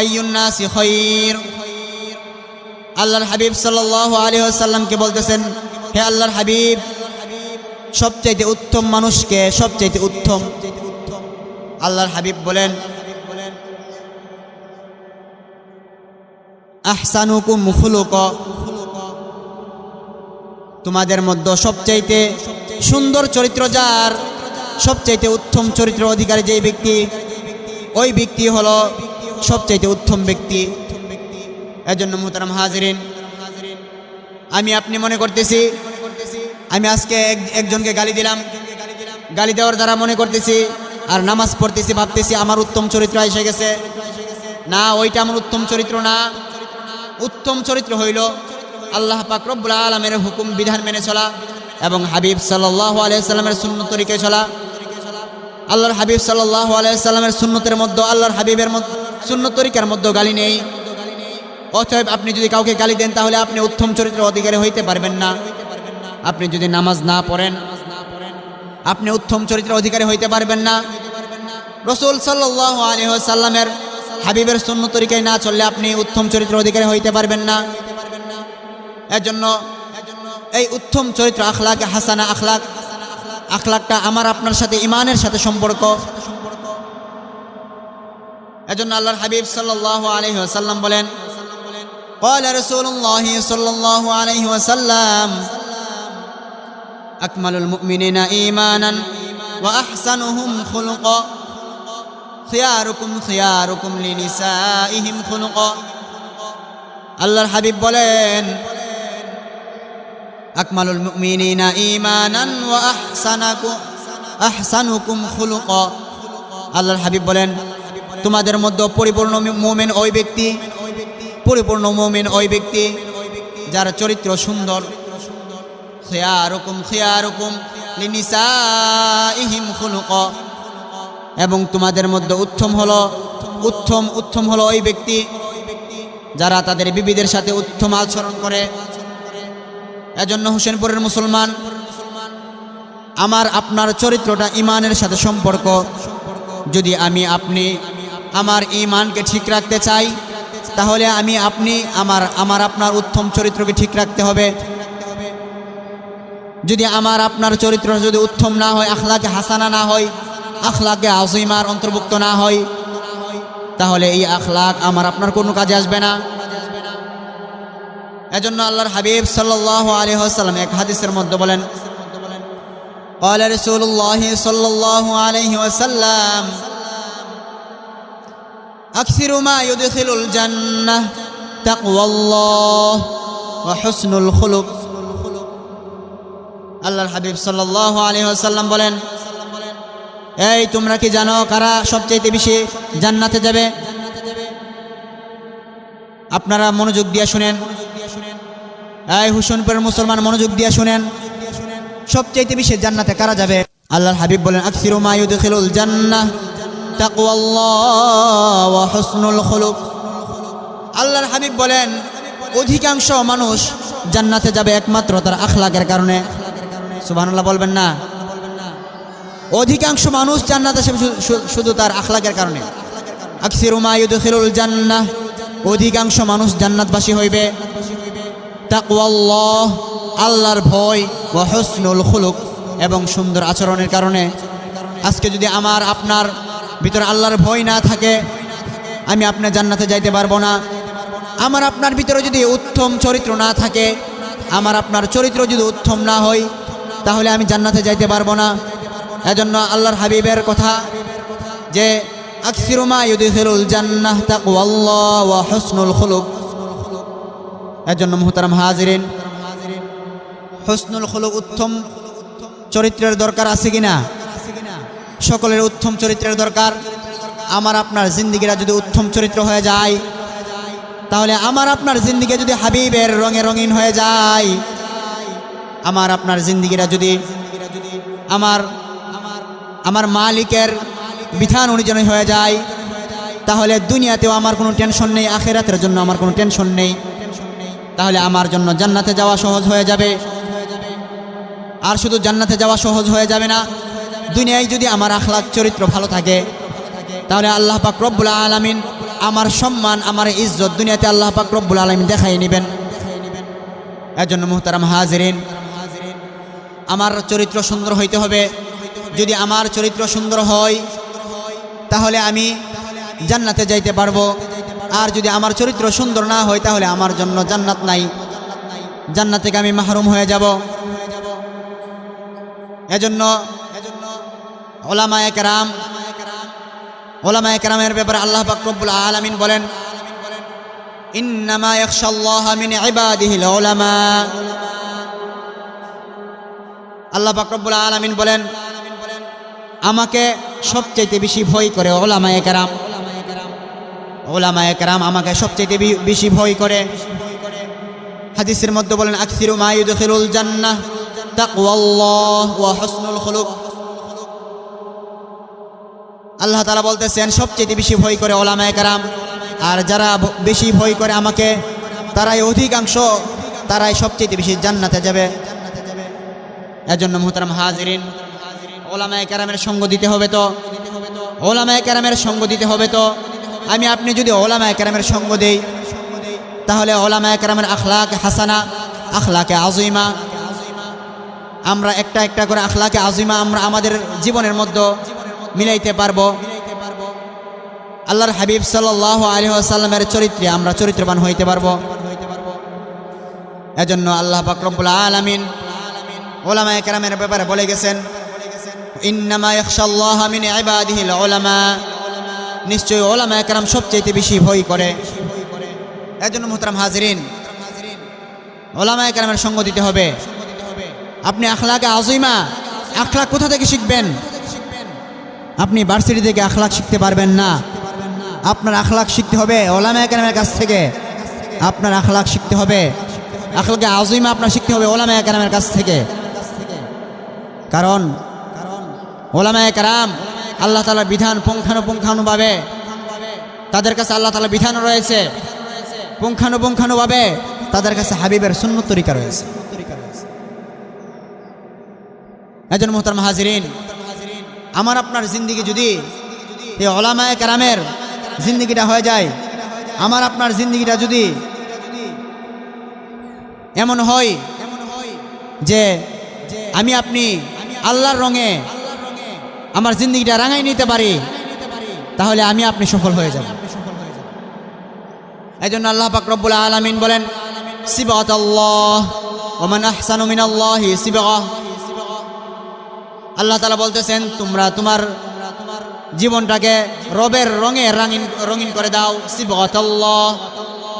أي الناس خير, আল্লাহর হাবিব সাল্লাল্লাহু আলাইহি ওয়াসাল্লামকে বলতেছেন, হে আল্লাহর হাবিব, সবচাইতে উত্তম মানুষকে, সবচাইতে উত্তম। আল্লাহর হাবিব বলেন, আহসানুকুম খুলুকা, তোমাদের মধ্যে সবচাইতে সুন্দর চরিত্র যার, সবচাইতে উত্তম চরিত্র অধিকারী যেই ব্যক্তি, ওই ব্যক্তি হলো সবচাইতে উত্তম ব্যক্তি। এজন্য মুহতারাম হাজিরিন, আমি আপনি মনে করতেছি আমি আজকে একজনকে গালি দিলাম, গালি দেওয়ার দ্বারা মনে করতেছি আর নামাজ পড়তেছি, ভাবতেছি আমার উত্তম চরিত্র এসে গেছে। না, ওইটা আমার উত্তম চরিত্র না। উত্তম চরিত্র হইল আল্লাহ পাক রব্বুল আলামিনের হুকুম বিধান মেনে চলা এবং হাবিব সাল্লাল্লাহু আলাইহি ওয়াসাল্লামের সুন্নত তরিকায় চলা। আল্লাহর হাবিব সাল্লাল্লাহু আলাইহি ওয়াসাল্লামের সুন্নতের মধ্যে, আল্লাহর হাবিবের সুন্নত তরিকার মধ্যে গালি নেই। অতএব আপনি যদি কাউকে গালি দেন তাহলে আপনি উত্তম চরিত্রের অধিকারী হইতে পারবেন না। আপনি যদি নামাজ না পড়েন আপনি উত্তম চরিত্রের অধিকারী হইতে পারবেন না। রাসূল সাল্লাল্লাহু আলাইহি ওয়াসাল্লামের হাবিবের সুন্নত তরিকায় না চললে আপনি উত্তম চরিত্রের অধিকারী হইতে পারবেন না। এজন্য এই উত্তম চরিত্র, আখলাকে হাসানা, আখলাকটা আমার আপনার সাথে ঈমানের সাথে সম্পর্ক। এজন্য আল্লাহর হাবিব সাল্লাল্লাহু আলাইহি ওয়াসাল্লাম বলেন, قال رسول الله صلى الله عليه وسلم أكمل المؤمنين إيمانا وأحسنهم خلقا خياركم خياركم لنسائهم خلقا। আল্লাহর হাবিব বলেন, আকমালুল মুমিনিনা ঈমানান ওয়া আহসানুকুম খুলুকা। আল্লাহর হাবিব বলেন, তোমাদের মধ্যে পরিপূর্ণ মুমিন ওই ব্যক্তি, পরিপূর্ণ মুমিন ওই ব্যক্তি যার চরিত্র সুন্দর। খিয়ারুকুম খিয়ারুকুম লিনিসাইহিম খুলুকা, এবং তোমাদের মধ্যে উত্তম হলো ওই ব্যক্তি যারা তাদের বিবিদের সাথে উত্তম আচরণ করে। এজন্য হোসেনপুরের মুসলমান, আমার আপনার চরিত্রটা ঈমানের সাথে সম্পর্ক। যদি আমি আপনি আমার ঈমানকে ঠিক রাখতে চাই, তাহলে আমি আপনি আমার আপনার উত্তম চরিত্রকে ঠিক রাখতে হবে। যদি আমার আপনার চরিত্র যদি উত্তম না হয়, আখলাকে হাসানা না হয়, আখলাকে আযীমার অন্তর্ভুক্ত না হয়, তাহলে এই আখলাক আমার আপনার কোনো কাজে আসবে না। এজন্য আল্লাহর হাবিব সাল্লাল্লাহু আলাইহি ওয়াসাল্লাম এক হাদিসের মধ্যে বলেন, قال رسول الله صلى الله عليه وسلم أكثر ما يدخل الجنة تقوى الله وحسن الخلق। আল্লাহর হাবিব সাল্লাল্লাহু আলাইহি ওয়াসাল্লাম বলেন, এই তোমরা কি জানো কারা সবচেয়ে বেশি জান্নাতে যাবে? আপনারা মনোযোগ দিয়ে শুনেন, এই হোসেনপুরের মুসলমান মনোযোগ দিয়ে শুনেন, সবচেয়ে বেশি জান্নাতে কারা যাবে? আল্লাহর হাবিব বলেন, আকসিরু মা ইউদখিলুল জান্নাহ তাকওয়াল্লাহ ওয়া হুসনুল খুলুক। আল্লাহর হাবিব বলেন, অধিকাংশ মানুষ জান্নাতে যাবে একমাত্র তার আখলাকের কারণে। সুবহানাল্লাহ বলবেন না? অধিকাংশ মানুষ জান্নাতে যাবে শুধু তার আখলাকের কারণে। আকসিরু মা ইউদখিলুল জান্নাহ, অধিকাংশ মানুষ জান্নাতবাসী হইবে তাকওয়াল্লাহ, আল্লাহর ভয়, ওয়া হুসনুল খুলুক, এবং সুন্দর আচরণের কারণে। আজকে যদি আমার আপনার ভিতরে আল্লাহর ভয় না থাকে, আমি আপনার জান্নাতে যাইতে পারবো না। আমার আপনার ভিতরে যদি উত্তম চরিত্র না থাকে, আমার আপনার চরিত্র যদি উত্তম না হয়, তাহলে আমি জান্নাতে যাইতে পারবো না। এজন্য আল্লাহর হাবিবের কথা যে আকসিরু মা ইউদখিলুল জান্নাহ তাকওয়াল্লাহ ওয়া হুসনুল খুলুক। এজন্য মুহতারাম হাজিরিন, হুসনুল খুলুক, উত্তম চরিত্রের দরকার আছে কিনা? সকলের উত্তম চরিত্রের দরকার। আমার আপনার জিন্দিগিরা যদি উত্তম চরিত্র হয়ে যায়, তাহলে আমার আপনার জিন্দিগি যদি হাবিবের রঙে রঙিন হয়ে যায়, আমার আপনার জিন্দিগিরা যদি আমার মালিকের বিধান অনুযায়ী হয়ে যায়, তাহলে দুনিয়াতেও আমার কোনো টেনশন নেই, আখিরাতের জন্য আমার কোনো টেনশন নেই। তাহলে আমার জন্য জান্নাতে যাওয়া সহজ হয়ে যাবে। আর শুধু জান্নাতে যাওয়া সহজ হয়ে যাবে না, দুনিয়ায় যদি আমার আখলাক চরিত্র ভালো থাকে, তাহলে আল্লাহ পাক রব্বুল আলামিন আমার সম্মান, আমার ইজ্জত দুনিয়াতে আল্লাহ পাক রব্বুল আলামিন দেখাই নেবেন। এজন্য মুহতারাম হাজিরিন, আমার চরিত্র সুন্দর হইতে হবে। যদি আমার চরিত্র সুন্দর হয়, তাহলে আমি জান্নাতে যাইতে পারবো। আর যদি আমার চরিত্র সুন্দর না হয়, তাহলে আমার জন্য জান্নাত নাই, জান্নাত থেকে আমি মাহরুম হয়ে যাব। এজন্য উলামায়ে কেরামের ব্যাপারে আল্লাহ পাক রব্বুল আলামিন বলেন, ইন্নামা ইয়াখশাল্লাহা মিন ইবাদিহিল উলামা। আল্লাহ পাক রব্বুল আলামিন বলেন, আমাকে সবচেয়ে বেশি ভয় করে উলামায়ে কেরাম। উলামায়ে কেরাম আমাকে সবচেয়ে বেশি ভয় করে। হাদিসের মধ্যে বলেন, আকসিরু মা ইউদখিলুল জান্নাহ তাকওয়াল্লাহ ওয়া হুসনুল খুলুক। আল্লাহ তাআলা বলতেছেন, সবচেয়ে বেশি ভয় করে উলামায়ে কেরাম। আর যারা বেশি ভয় করে আমাকে, তারাই অধিকাংশ, তারাই সবচেয়ে বেশি জান্নাতে যাবে। এজন্য মুহতারাম হাজিরিন, উলামায়ে কেরামের সঙ্গ দিতে হবে তো, উলামায়ে কেরামের সঙ্গ দিতে হবে তো। আমি আপনি যদি উলামায়ে কেরামের সঙ্গ দেই, তাহলে উলামায়ে কেরামের আখলাক হাসানা, আখলাকে আযীমা, আমরা একটা একটা করে আখলাকে আযীমা আমরা আমাদের জীবনের মধ্যে মিলাইতে পারবো। আল্লাহর হাবিব সাল্লাল্লাহু আলাইহি ওয়াসাল্লামের চরিত্রে আমরা চরিত্রবান হইতে পারবো। এজন্য আল্লাহ পাক রব্বুল আলামিন উলামায়ে কেরামের ব্যাপারে বলে গেছেন, ইন্নামা ইয়াখশাল্লাহা মিন ইবাদিহিল উলামা। নিশ্চয়ই উলামায়ে কেরাম সবচেয়ে বেশি ভয় করে। এজন্য মুহতারাম হাজিরিন, উলামায়ে কেরামের সঙ্গ দিতে হবে। আপনি আখলাকে আযীমা, আখলাক কোথা থেকে শিখবেন? আপনি ভার্সিটি থেকে আখলাক শিখতে পারবেন না। আপনার আখলাক শিখতে হবে উলামায়ে কেরামের কাছ থেকে। আপনার আখলাক শিখতে হবে, আখলাকে আযীমা আপনার শিখতে হবে উলামায়ে কেরামের কাছ থেকে। কারণ উলামায়ে কেরাম আল্লাহ তাআলার বিধান পুঙ্খানুপুঙ্খানুভাবে তাদের কাছে আল্লাহ তাআলার বিধান রয়েছে। পুঙ্খানুপুঙ্খানুভাবে তাদের কাছে হাবিবের সুন্নত তরিকা রয়েছে। এজন্য মুহতারাম হাজিরিন, আমার আপনার জিন্দিগি যদি এই উলামায়ে কেরামের জিন্দিগিটা হয়ে যায়, আমার আপনার জিন্দিগিটা যদি এমন হয় যে আমি আপনি আল্লাহর রঙে আমার জিন্দিগিটা রাঙাই নিতে পারি, তাহলে আমি আপনি সফল হয়ে যাব। এই জন্য আল্লাহ পাক রব্বুল আলামিন বলেন, সিবগাতাল্লাহ ওয়া মান আহসানু মিনাল্লাহি সিবগা। আল্লাহ তাআলা বলতেছেন, তোমরা তোমার জীবনটাকে রবের রঙে রঙিন করে দাও। সিবগাতাল্লাহ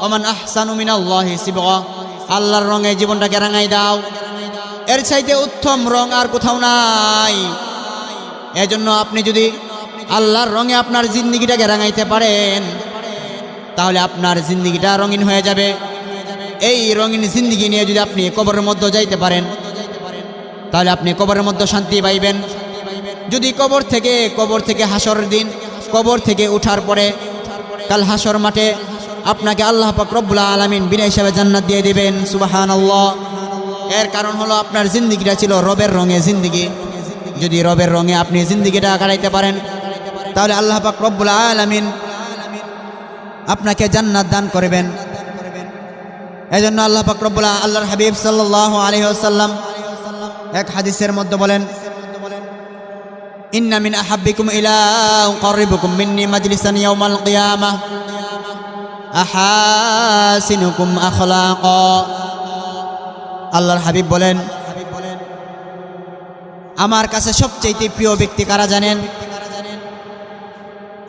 ওয়া মান আহসানু মিনাল্লাহি সিবগা, আল্লাহর রঙে জীবনটাকে রাঙাই দাও। এর চাইতে উত্তম রং আর কোথাও নাই। এজন্য আপনি যদি আল্লাহর রঙে আপনার জিন্দিগিটাকে রাঙাইতে পারেন, তাহলে আপনার জিন্দিগিটা রঙিন হয়ে যাবে। এই রঙিন জিন্দিগি নিয়ে যদি আপনি কবরের মধ্যে যাইতে পারেন, তাহলে আপনি কবরের মধ্যে শান্তি পাইবেন। যদি কবর থেকে হাসরের দিন, কবর থেকে উঠার পরে কাল হাসর মাঠে আপনাকে আল্লাহ পাক রব্বুল আলামিন বিনা হিসাবে জান্নাত দিয়ে দিবেন। সুবহানাল্লাহ। এর কারণ হলো আপনার জিন্দিগিটা ছিল রবের রঙে জিন্দিগি। যদি রবের রঙে আপনি জিন্দিগিটা কাটাইতে পারেন, তাহলে আল্লাহ পাক রব্বুল আলামিন আপনাকে জান্নাত দান করবেন। এজন্য আল্লাহ পাক রব্বুল আল্লাহর হাবিব সাল্লাল্লাহু আলাইহি ওয়াসাল্লাম এক হাদিসের মধ্যে বলেন, ইন্না মিন আহাব্বিকুম ইলা উকাররিবুকুম মিন্নি মাজলিসান ইয়াউমাল কিয়ামাহ আহাসিনুকুম আখলাকা। আল্লাহর হাবিব বলেন, আমার কাছে সবচেয়ে প্রিয় ব্যক্তি কারা জানেন?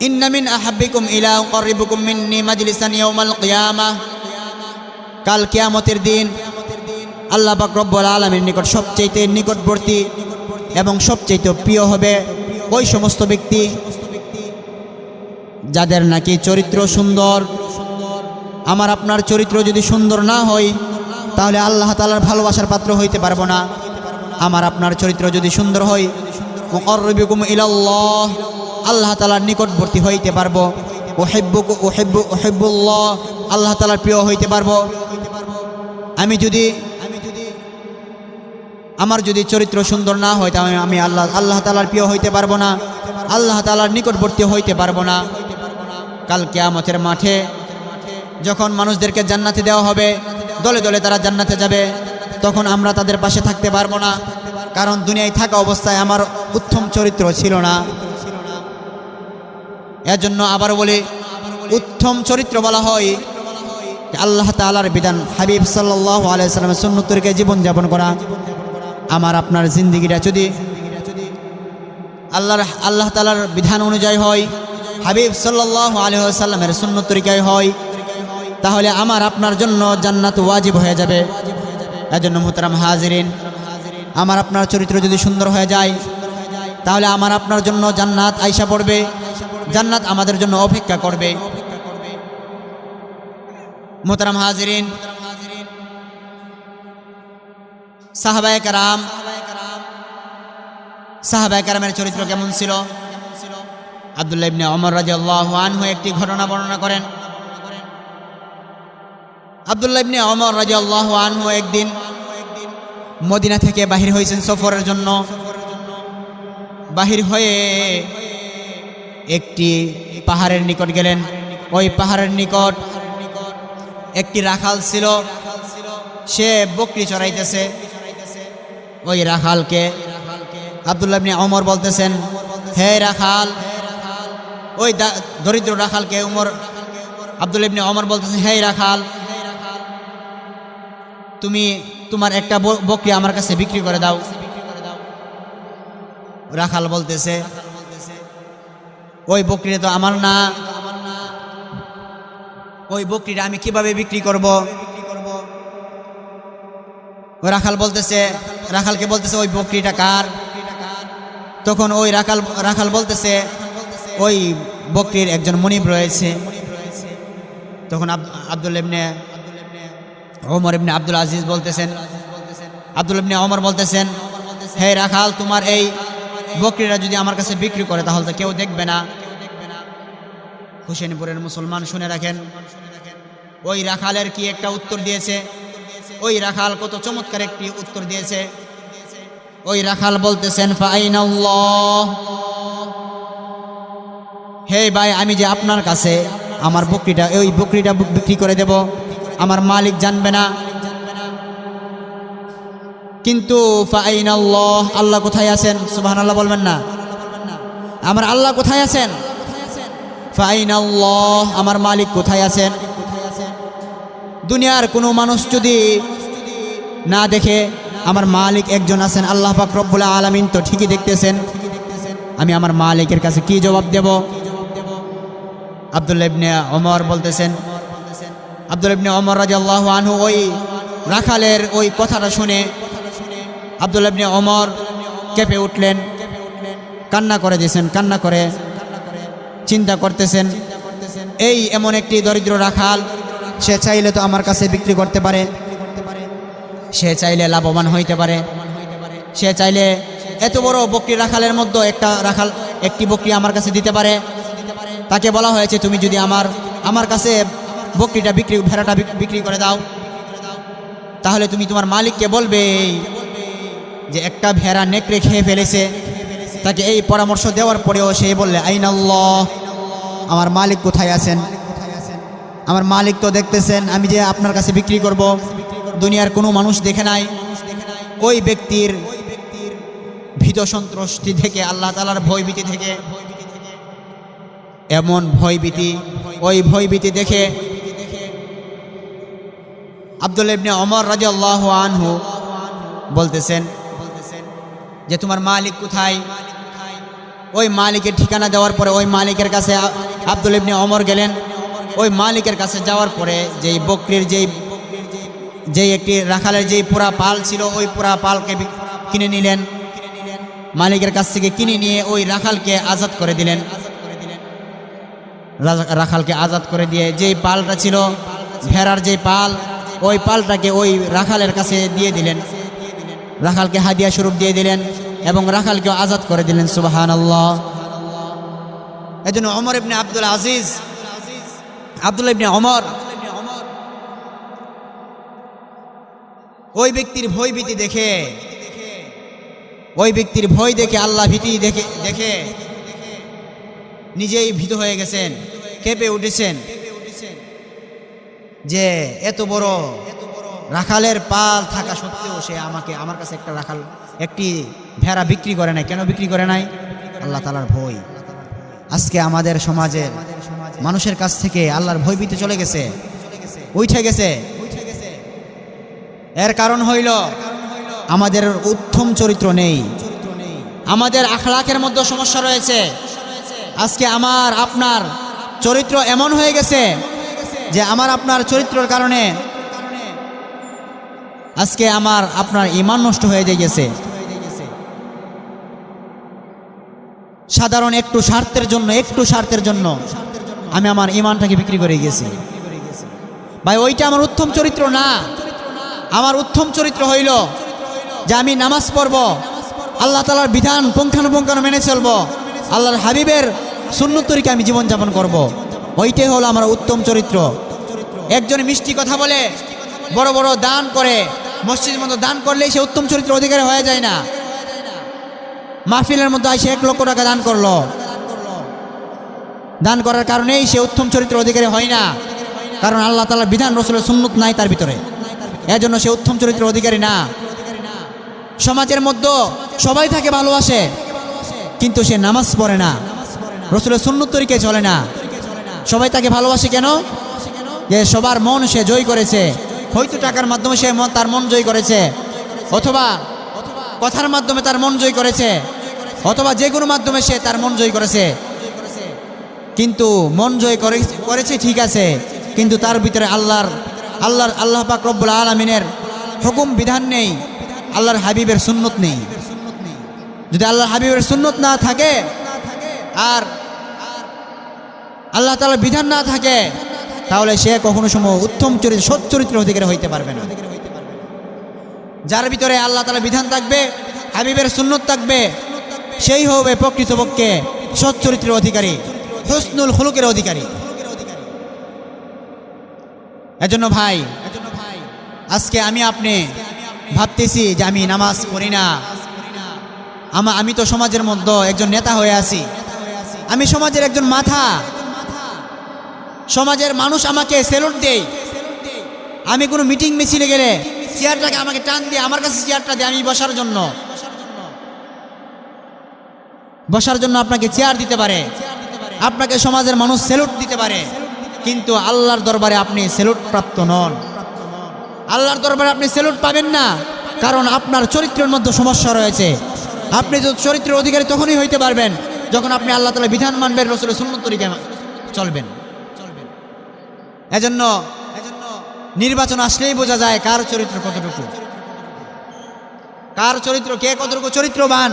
ইন্না মিন আহাব্বিকুম ইলা উকাররিবুকুম মিন্নি মাজলিসান ইয়াউমাল কিয়ামাহ, কাল কিয়ামতের দিন আল্লাহ পাক রব্বুল আলামিনের নিকট সবচেয়ে নিকটবর্তী এবং সবচেয়ে প্রিয় হবে ওই সমস্ত ব্যক্তি যাদের নাকি চরিত্র সুন্দর। আমার আপনার চরিত্র যদি সুন্দর না হয়, তাহলে আল্লাহ তাআলার ভালোবাসার পাত্র হইতে পারবো না। আমার আপনার চরিত্র যদি সুন্দর হয়, মুকাররিবুকুম ইলাল্লাহ, আল্লাহ তাআলার নিকটবর্তী হইতে পারবো। উহিব্বুল্লাহ, আল্লাহ তাআলার প্রিয় হইতে পারবো। আমার যদি চরিত্র সুন্দর না হয়, তাহলে আমি আল্লাহ তাআলার প্রিয় হইতে পারবো না, আল্লাহ তাআলার নিকটবর্তী হইতে পারবো না। কাল কিয়ামতের মাঠে যখন মানুষদেরকে জান্নাতে দেওয়া হবে, দলে দলে তারা জান্নাতে যাবে, তখন আমরা তাদের পাশে থাকতে পারবো না, কারণ দুনিয়ায় থাকা অবস্থায় আমার উত্তম চরিত্র ছিল না। এর জন্য আবার বলি, উত্তম চরিত্র বলা হয় আল্লাহ তাআলার বিধান, হাবিব সাল্লাল্লাহু আলাইহি ওয়াসাল্লামের সুন্নাত তরিকায় জীবন যাপন করা। আমার আপনার জিন্দিগিটা যদি আল্লাহ তাআলার বিধান অনুযায়ী হয়, হাবিব সাল্লাল্লাহু আলাইহি ওয়াসাল্লামের সুন্নাত তরিকায় হয়, তাহলে আমার আপনার জন্য জান্নাত ওয়াজিব হয়ে যাবে। এজন্য মুহতারাম হাজিরিন, আমার আপনার চরিত্র যদি সুন্দর হয়ে যায়, তাহলে আমার আপনার জন্য জান্নাত আইসা পড়বে, জান্নাত আমাদের জন্য অপেক্ষা করবে। মুহতারাম হাজিরিন, সাহাবায়ে কেরামের চরিত্র কেমন ছিল? আব্দুল্লাহ ইবনে ওমর রাদিয়াল্লাহু আনহু একটি ঘটনা বর্ণনা করেন। আব্দুল্লাহ ইবনে ওমর রাদিয়াল্লাহু আনহু একদিন মদিনা থেকে বাহির হয়েছেন সফরের জন্য। বাহির হয়ে একটি পাহাড়ের নিকট গেলেন। ওই পাহাড়ের নিকট একটি রাখাল ছিল, সে বকরি চড়াইতেছে। ওই রাখালকে আব্দুল্লাহ ইবনে ওমর বলতেছেন, হে রাখাল। ওই দরিদ্র রাখালকে আব্দুল্লাহ ইবনে ওমর বলতেছেন, হে রাখাল, তুমি তোমার একটা বকরি আমার কাছে বিক্রি করে দাও। রাখাল বলতেছে, ওই বকরিটা তো আমার না, ওই বকরিটা আমি কিভাবে বিক্রি করব? ওই রাখালকে বলতেছে, ওই বকরিটা কার? তখন ওই রাখাল বলতেছে, ওই বকরির একজন মুনিব রয়েছে। তখন আব্দুল্লাহ ইবনে ওমর ইবনে আব্দুল আজিজ বলতেছেন, আব্দুল্লাহ ইবনে ওমর বলতেছেন, হে রাখাল, তোমার এই বকরিটা যদি আমার কাছে বিক্রি করে, তাহলে তো কেউ দেখবে না। হুসেনপুরের মুসলমান শুনে রাখেন, ওই রাখালের কি একটা উত্তর দিয়েছে, ওই রাখাল কত চমৎকার একটি উত্তর দিয়েছে। ওই রাখাল বলতেছেন ফাআইনাল্লাহ, হে ভাই, আমি যে আপনার কাছে আমার বকরিটা, ওই বকরিটা বিক্রি করে দেব, আমার মালিক জানবে না, কিন্তু ফাআইনাল্লাহ, আল্লাহ কোথায় আছেন? সুবহানাল্লাহ বলবেন না? আমার আল্লাহ কোথায় আছেন? ফাআইনাল্লাহ, আমার মালিক কোথায় আছেন? দুনিয়ার কোনো মানুষ যদি না দেখে, আমার মালিক একজন আছেন, আল্লাহ পাক রব্বুল আলামিন তো ঠিকই দেখতেছেন। আমি আমার মালিকের কাছে কি জবাব দেব? আব্দুল্লাহ ইবনে ওমর বলতেছেন, আব্দুল্লাহ ইবনে ওমর রাদিয়াল্লাহু আনহু ওই রাখালের ওই কথাটা শুনে আব্দুল্লাহ ইবনে ওমর কেঁপে উঠলেন, কান্না করে দিয়েছেন, কান্না করে চিন্তা করতেছেন, এই এমন একটি দরিদ্র রাখাল, সে চাইলে তো আমার কাছে বিক্রি করতে পারে, সে চাইলে লাভবান হইতে পারে, সে চাইলে এত বড় বকরি রাখালের মধ্যে একটি বকরি আমার কাছে দিতে পারে। তাকে বলা হয়েছে, তুমি যদি আমার কাছে ভেড়াটা বিক্রি করে দাও, তাহলে তুমি তোমার মালিককে বলবে যে একটা ভেড়া নেকড়ে খেয়ে ফেলেছে। তাকে এই পরামর্শ দেওয়ার পরেও সে বললে আইনাল্লাহ, আমার মালিক কোথায় আছেন? আমার মালিক তো দেখতেছেন আমি যে আপনার কাছে বিক্রি করব, দুনিয়ার কোনো মানুষ দেখে নাই। ওই ব্যক্তির ভীত সন্ত্রস্তি থেকে, আল্লাহ তাআলার ভয়ভীতি থেকে, এমন ভয়ভীতি, ওই ভয়ভীতি দেখে আব্দুল্লাহ ইবনে ওমর রাদিয়াল্লাহু আনহু বলতেছেন যে তোমার মালিক কোথায়? ওই মালিকের ঠিকানা দেওয়ার পরে ওই মালিকের কাছে আব্দুল্লাহ ইবনে ওমর গেলেন। ওই মালিকের কাছে যাওয়ার পরে যেই বকরির যেই একটি রাখালের যেই পুরা পাল ছিল, ওই পুরা পালকে কিনে নিলেন। মালিকের কাছ থেকে কিনে নিয়ে ওই রাখালকে আজাদ করে দিলেন। রাখালকে আজাদ করে দিয়ে যেই পালটা ছিল, ভেড়ার যেই পাল, ওই পালটাকে ওই রাখালের কাছে দিয়ে দিলেন, রাখালকে হাদিয়া স্বরূপ দিয়ে দিলেন এবং রাখালকেও আজাদ করে দিলেন। সুবহানাল্লাহ। এজন্য ওমর ইবনে আব্দুল আজিজ, আব্দুল্লাহ ইবনে ওমর ওই ব্যক্তির ভয়ভীতি দেখে, ওই ব্যক্তির ভয় দেখে, আল্লাহ ভীতি দেখে নিজেই ভীত হয়ে গেছেন, কেঁপে উঠেছেন যে এত বড় রাখালের পাল থাকা সত্ত্বেও সে আমার কাছে একটি ভেড়া বিক্রি করে নাই। কেন বিক্রি করে নাই? আল্লাহ তাআলার ভয়। আজকে আমাদের সমাজের মানুষের কাছ থেকে আল্লাহর ভয়ভীতি চলে গেছে, উঠে গেছে। এর কারণ হইল আমাদের উত্তম চরিত্র নেই, আমাদের আখলাকের মধ্যে সমস্যা রয়েছে। আজকে আমার আপনার চরিত্র এমন হয়ে গেছে যে আমার আপনার চরিত্রের কারণে আজকে আমার আপনার ঈমান নষ্ট হয়ে গেছে। সাধারণ একটু স্বার্থের জন্য আমি আমার ঈমানটাকে বিক্রি করে গেছি। ভাই, ওইটা আমার উত্তম চরিত্র না। আমার উত্তম চরিত্র হইল যে আমি নামাজ পড়ব, আল্লাহ তাআলার বিধান পুঙ্খানুপুঙ্খানু মেনে চলব, আল্লাহর হাবিবের সুন্নত তরিকে আমি জীবনযাপন করব। ওইটাই হলো আমার উত্তম চরিত্র। একজন মিষ্টি কথা বলে, বড় বড় দান করে, মসজিদের মতো দান করলেই সে উত্তম চরিত্র অধিকারী হয়ে যায় না। মাহফিলের মধ্যে সে 1 লক্ষ টাকা দান করলো, দান করার কারণেই সে উত্তম চরিত্র অধিকারী হয় না, কারণ আল্লাহ তাআলার বিধান, রাসূলের সুন্নত নাই তার ভিতরে, এজন্য সে উত্তম চরিত্র অধিকারী না। সমাজের মধ্যে সবাই তাকে ভালোবাসে, কিন্তু সে নামাজ পড়ে না, রাসূলের সুন্নত তরিকায় চলে না। সবাই তাকে ভালোবাসে কেন? যে সবার মন সে জয় করেছে। হয়তো টাকার মাধ্যমে সে তার মন জয় করেছে, অথবা কথার মাধ্যমে তার মন জয় করেছে, অথবা যে কোনো মাধ্যমে সে তার মন জয় করেছে। কিন্তু মন জয় করেছে ঠিক আছে, কিন্তু তার ভিতরে আল্লাহ পাক রব্বুল আলামিনের হুকুম বিধান নেই, আল্লাহর হাবিবের সুন্নত নেই। যদি আল্লাহর হাবিবের সুন্নত না থাকে আর আল্লাহ তাআলার বিধান না থাকে, তাহলে সে কখনো সময় উত্তম চরিত্র, সৎ চরিত্রের অধিকারী হইতে পারবে না। যার ভিতরে আল্লাহ তাআলার বিধান থাকবে, হাবিবের সুন্নত থাকবে, সেই হবে প্রকৃতপক্ষে সৎ চরিত্রের অধিকারী, হুসনুল খুলুকের অধিকারী। এজন্য ভাই, আজকে আমি আপনি ভাবতেছি যে আমি নামাজ পড়ি না, আমি তো সমাজের মধ্যে একজন নেতা হয়ে আছি, আমি সমাজের একজন মাথা, সমাজের মানুষ আমাকে স্যালুট দেয়। আমি কোনো মিটিং মিছিলে গেলে চেয়ারটাকে আমাকে টান দিয়ে আমার কাছে চেয়ারটা দিয়ে আমি বসার জন্য আপনাকে চেয়ার দিতে পারে, আপনাকে সমাজের মানুষ স্যালুট দিতে পারে, কিন্তু আল্লাহর দরবারে আপনি স্যালুট প্রাপ্ত নন। আল্লাহর দরবারে আপনি স্যালুট পাবেন না, কারণ আপনার চরিত্রের মধ্যে সমস্যা রয়েছে। আপনি তো চরিত্রের অধিকারী তখনই হইতে পারবেন যখন আপনি আল্লাহ তাআলার বিধান মানবেন, রাসূলের সুন্নাত তরিকায় চলবেন। এজন্য নির্বাচন আসলেই বোঝা যায় কার চরিত্র কতটুকু, কার চরিত্র, কে কতটুকু চরিত্রবান,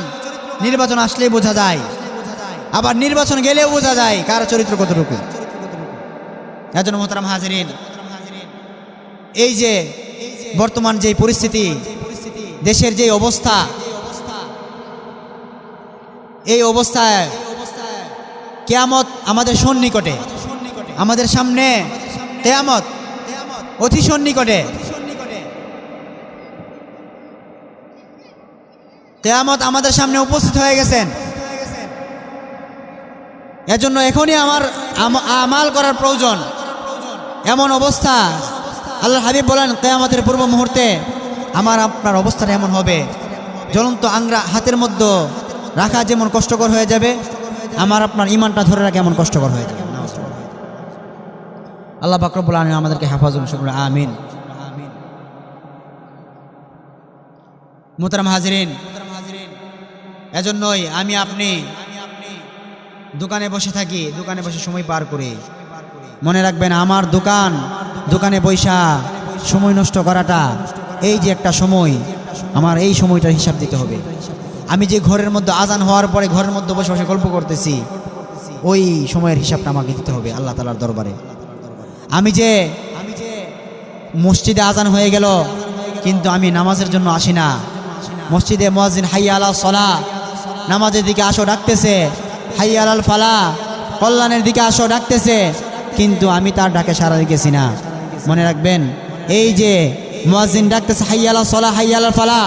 নির্বাচন আসলেই বোঝা যায়। আবার নির্বাচন গেলেও বোঝা যায় কার চরিত্র কতটুকু। এজন্য মোহতারাম হাজিরিন, এই যে বর্তমান যে পরিস্থিতি, দেশের যে অবস্থা, এই অবস্থায় কিয়ামত আমাদের সন্নিকটে, আমাদের সামনে কিয়ামত অতি সন্নিকটে। কিয়ামত আমাদের সামনে উপস্থিত হয়ে গেছেন। এজন্য এখনই আমার আমাল করার প্রয়োজন। এমন অবস্থা, আল্লাহর হাবিব বলেন কিয়ামতের পূর্ব মুহূর্তে আমার আপনার অবস্থাটা এমন হবে, জ্বলন্ত আংরা হাতের মধ্যে রাখা যেমন কষ্টকর হয়ে যাবে, আমার আপনার ঈমানটা ধরে রাখা এমন কষ্টকর হয়ে যাবে। আল্লাহ পাক রব্বুল আলামিন আমাদেরকে হেফাজত করুন, আমিন। মুহতারাম হাজিরিন, এজন্যই আমি আপনি দোকানে বসে থাকি, দোকানে বসে সময় পার করি। মনে রাখবেন, আমার দোকানে বৈশা সময় নষ্ট করাটা, এই যে একটা সময়, আমার এই সময়টার হিসাব দিতে হবে। আমি যে ঘরের মধ্যে আজান হওয়ার পরে ঘরের মধ্যে বসে বসে গল্প করতেছি, ওই সময়ের হিসাবটা আমাকে দিতে হবে আল্লাহ তাআলার দরবারে। আমি যে মসজিদে আজান হয়ে গেল কিন্তু আমি নামাজের জন্য আসি না, মসজিদে মুয়াজ্জিন হাইয়া আলাস সালাহ, নামাজের দিকে আসো ডাকতেছে, হাইয়া আলাল ফালাহ, কল্যাণের দিকে আসো ডাকতেছে, কিন্তু আমি তার ডাকে সাড়া দিতেছি না। মনে রাখবেন, এই যে মুয়াজ্জিন ডাকতেছে হাইয়া আলাস সালাহ, হাইয়া আলাল ফালাহ,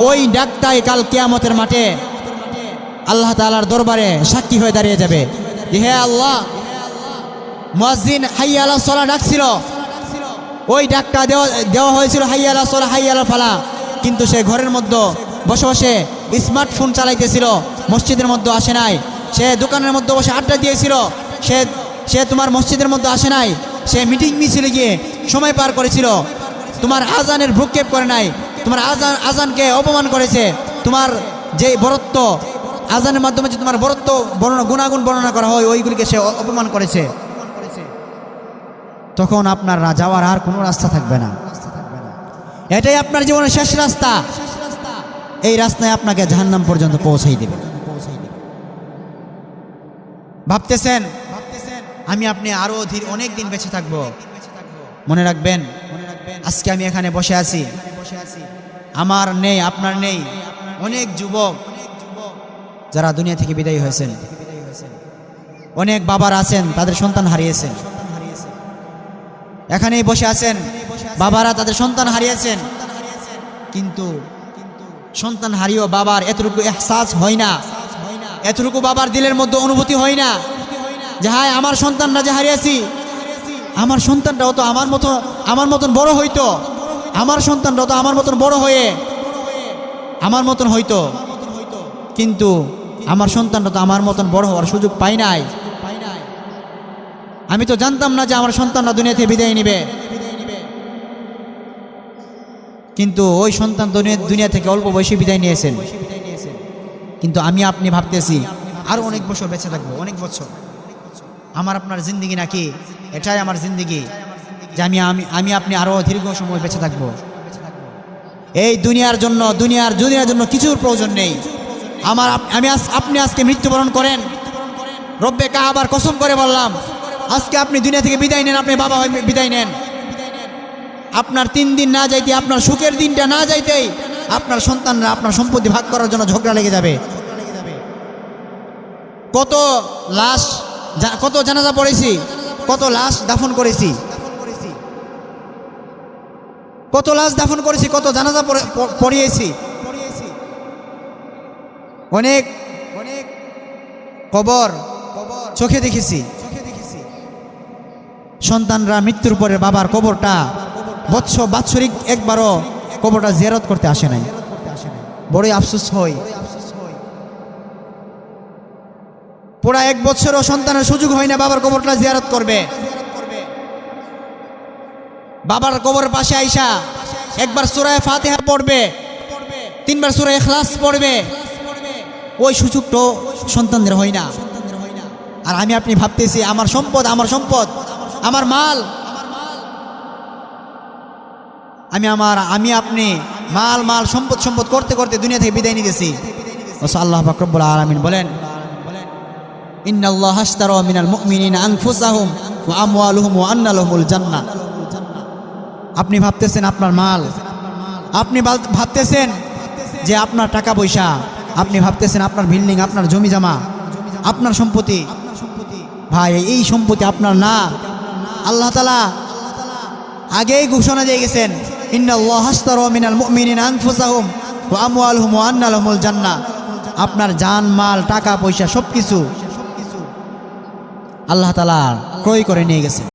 ওই ডাকটাই কাল কিয়ামতের মাঠে আল্লাহ তাআলার দরবারে সাক্ষী হয়ে দাঁড়িয়ে যাবে যে হে আল্লাহ, মুয়াজ্জিন হাইয়া আলাস সালাহ ডাকছিল, ওই ডাকটা দেওয়া হয়েছিল হাইয়া আলাস সালাহ, হাইয়া আলাল ফালাহ, কিন্তু সে ঘরের মধ্যে বসে বসে স্মার্টফোন চালাইতেছিল, মসজিদের মধ্যে আসে নাই। সে দোকানের মধ্যে বসে আড্ডা দিয়েছিল, সে তোমার মসজিদের মধ্যে আসে নাই, সে মিটিং মিছিলে গিয়ে সময় পার করেছিল, তোমার আজানের ভ্রুক্ষেপ করে নাই, তোমার আজানকে অপমান করেছে, তোমার যে বরত্ব, আজানের মাধ্যমে যে তোমার বরত্ব গুণাগুণ বর্ণনা করা হয়, ওইগুলিকে সে অপমান করেছে। তখন আপনার যাওয়ার আর কোনো রাস্তা থাকবে না। এটাই আপনার জীবনের শেষ রাস্তা। এই রাস্তায় আপনাকে জাহান্নাম পর্যন্ত পৌঁছাই দেবে। ভাবতেছেন আমি আপনি আরো অনেক দিন বেঁচে থাকবো। মনে রাখবেন, আজকে আমি এখানে বসে আছি, আমার নেই, আপনার নেই, অনেক যুবক যারা দুনিয়া থেকে বিদায়ী হয়েছেন, অনেক বাবার আছেন তাদের সন্তান হারিয়েছেন, এখানেই বসে আছেন বাবারা তাদের সন্তান হারিয়েছেন, কিন্তু সন্তান হারিয়েও বাবার এতটুকু এহসাস হয় না, এতটুকু বাবার দিলের মধ্যে অনুভূতি হয় না যে হায় আমার সন্তানরা যে হারিয়েছি, আমার সন্তানটাও তো আমার মতন বড় হইতো, আমার সন্তানটাও তো আমার মতন বড় হয়ে আমার মতন হইতো, কিন্তু আমার সন্তানটা তো আমার মতন বড় হওয়ার সুযোগ পাই নাই। আমি তো জানতাম না যে আমার সন্তানরা দুনিয়া থেকে বিদায় নিবে, কিন্তু ওই সন্তান দুনিয়া থেকে অল্প বয়সে বিদায় নিয়েছেন। কিন্তু আমি আপনি ভাবতেছি আরো অনেক বছর বেঁচে থাকবো, অনেক বছর। আমার আপনার জিন্দিগি নাকি এটাই আমার জিন্দিগি যে আমি আপনি আরো দীর্ঘ সময় বেঁচে থাকবো। এই দুনিয়ার জন্য কিছুর প্রয়োজন নেই। আপনি আজকে মৃত্যুবরণ করেন, রব্বে কাবার কসম করে বললাম, আজকে আপনি দুনিয়া থেকে বিদায় নেন, আপনি বাবা হয়ে বিদায় নেন, আপনার 3 দিন না যাইতে, আপনার সুখের দিনটা না যাইতেই আপনার সন্তানরা আপনার সম্পত্তি ভাগ করার জন্য ঝগড়া লেগে যাবে। কত জানাজা পড়েছি, কত লাশ দাফন করেছি, কত লাশ দাফন করেছি, কত জানাজা পড়িয়েছি, অনেক অনেক কবর চোখে দেখেছি। সন্তানরা মৃত্যুর পরে বাবার কবরটা বাৎসরিক একবারও কবরটা জিয়ারত করতে আসে নাই। বড়ই আফসোস হই, পুরা 1 বছরও সন্তানের সুযোগ হয় না বাবার কবরটা জিয়ারত করবে। বাবার কবরের পাশে আইসা একবার সূরা ফাতিহা পড়বে, 3 বার সূরা ইখলাস পড়বে, ওই সুযোগটা সন্তানদের হয় না। আর আমি আপনি ভাবতেছি আমার সম্পদ, আমার সম্পদ, আমার মাল, আমি আপনি মাল মাল সম্পদ সম্পদ করতে করতে দুনিয়া থেকে বিদায় নিতেছি। আল্লাহ পাক রব্বুল আলামিন বলেন, ইন্নাল্লাহা আশতারা মিনাল মুমিনিনা আনফুসাহুম ওয়া আমওয়ালুহুম ওয়া আন্না লাহুমুল জান্নাহ। আপনি ভাবতেছেন আপনার মাল, আপনি ভাবতেছেন যে আপনার টাকা পয়সা, আপনি ভাবতেছেন আপনার বিল্ডিং, আপনার জমি জমা, আপনার সম্পত্তি। ভাই, এই সম্পত্তি আপনার না। আল্লাহ তাআলা আগেই ঘোষণা দিয়ে গেছেন, ইন্নাল্লাহা আশতারা মিনাল মুমিনিনা আনফুসাহুম ওয়া আমওয়ালুহুম ওয়া আন্না লাহুমুল জান্নাহ। আপনার জান মাল টাকা পয়সা সবকিছু আল্লাহ তাআলা ক্রয় করে নিয়ে গেছেন।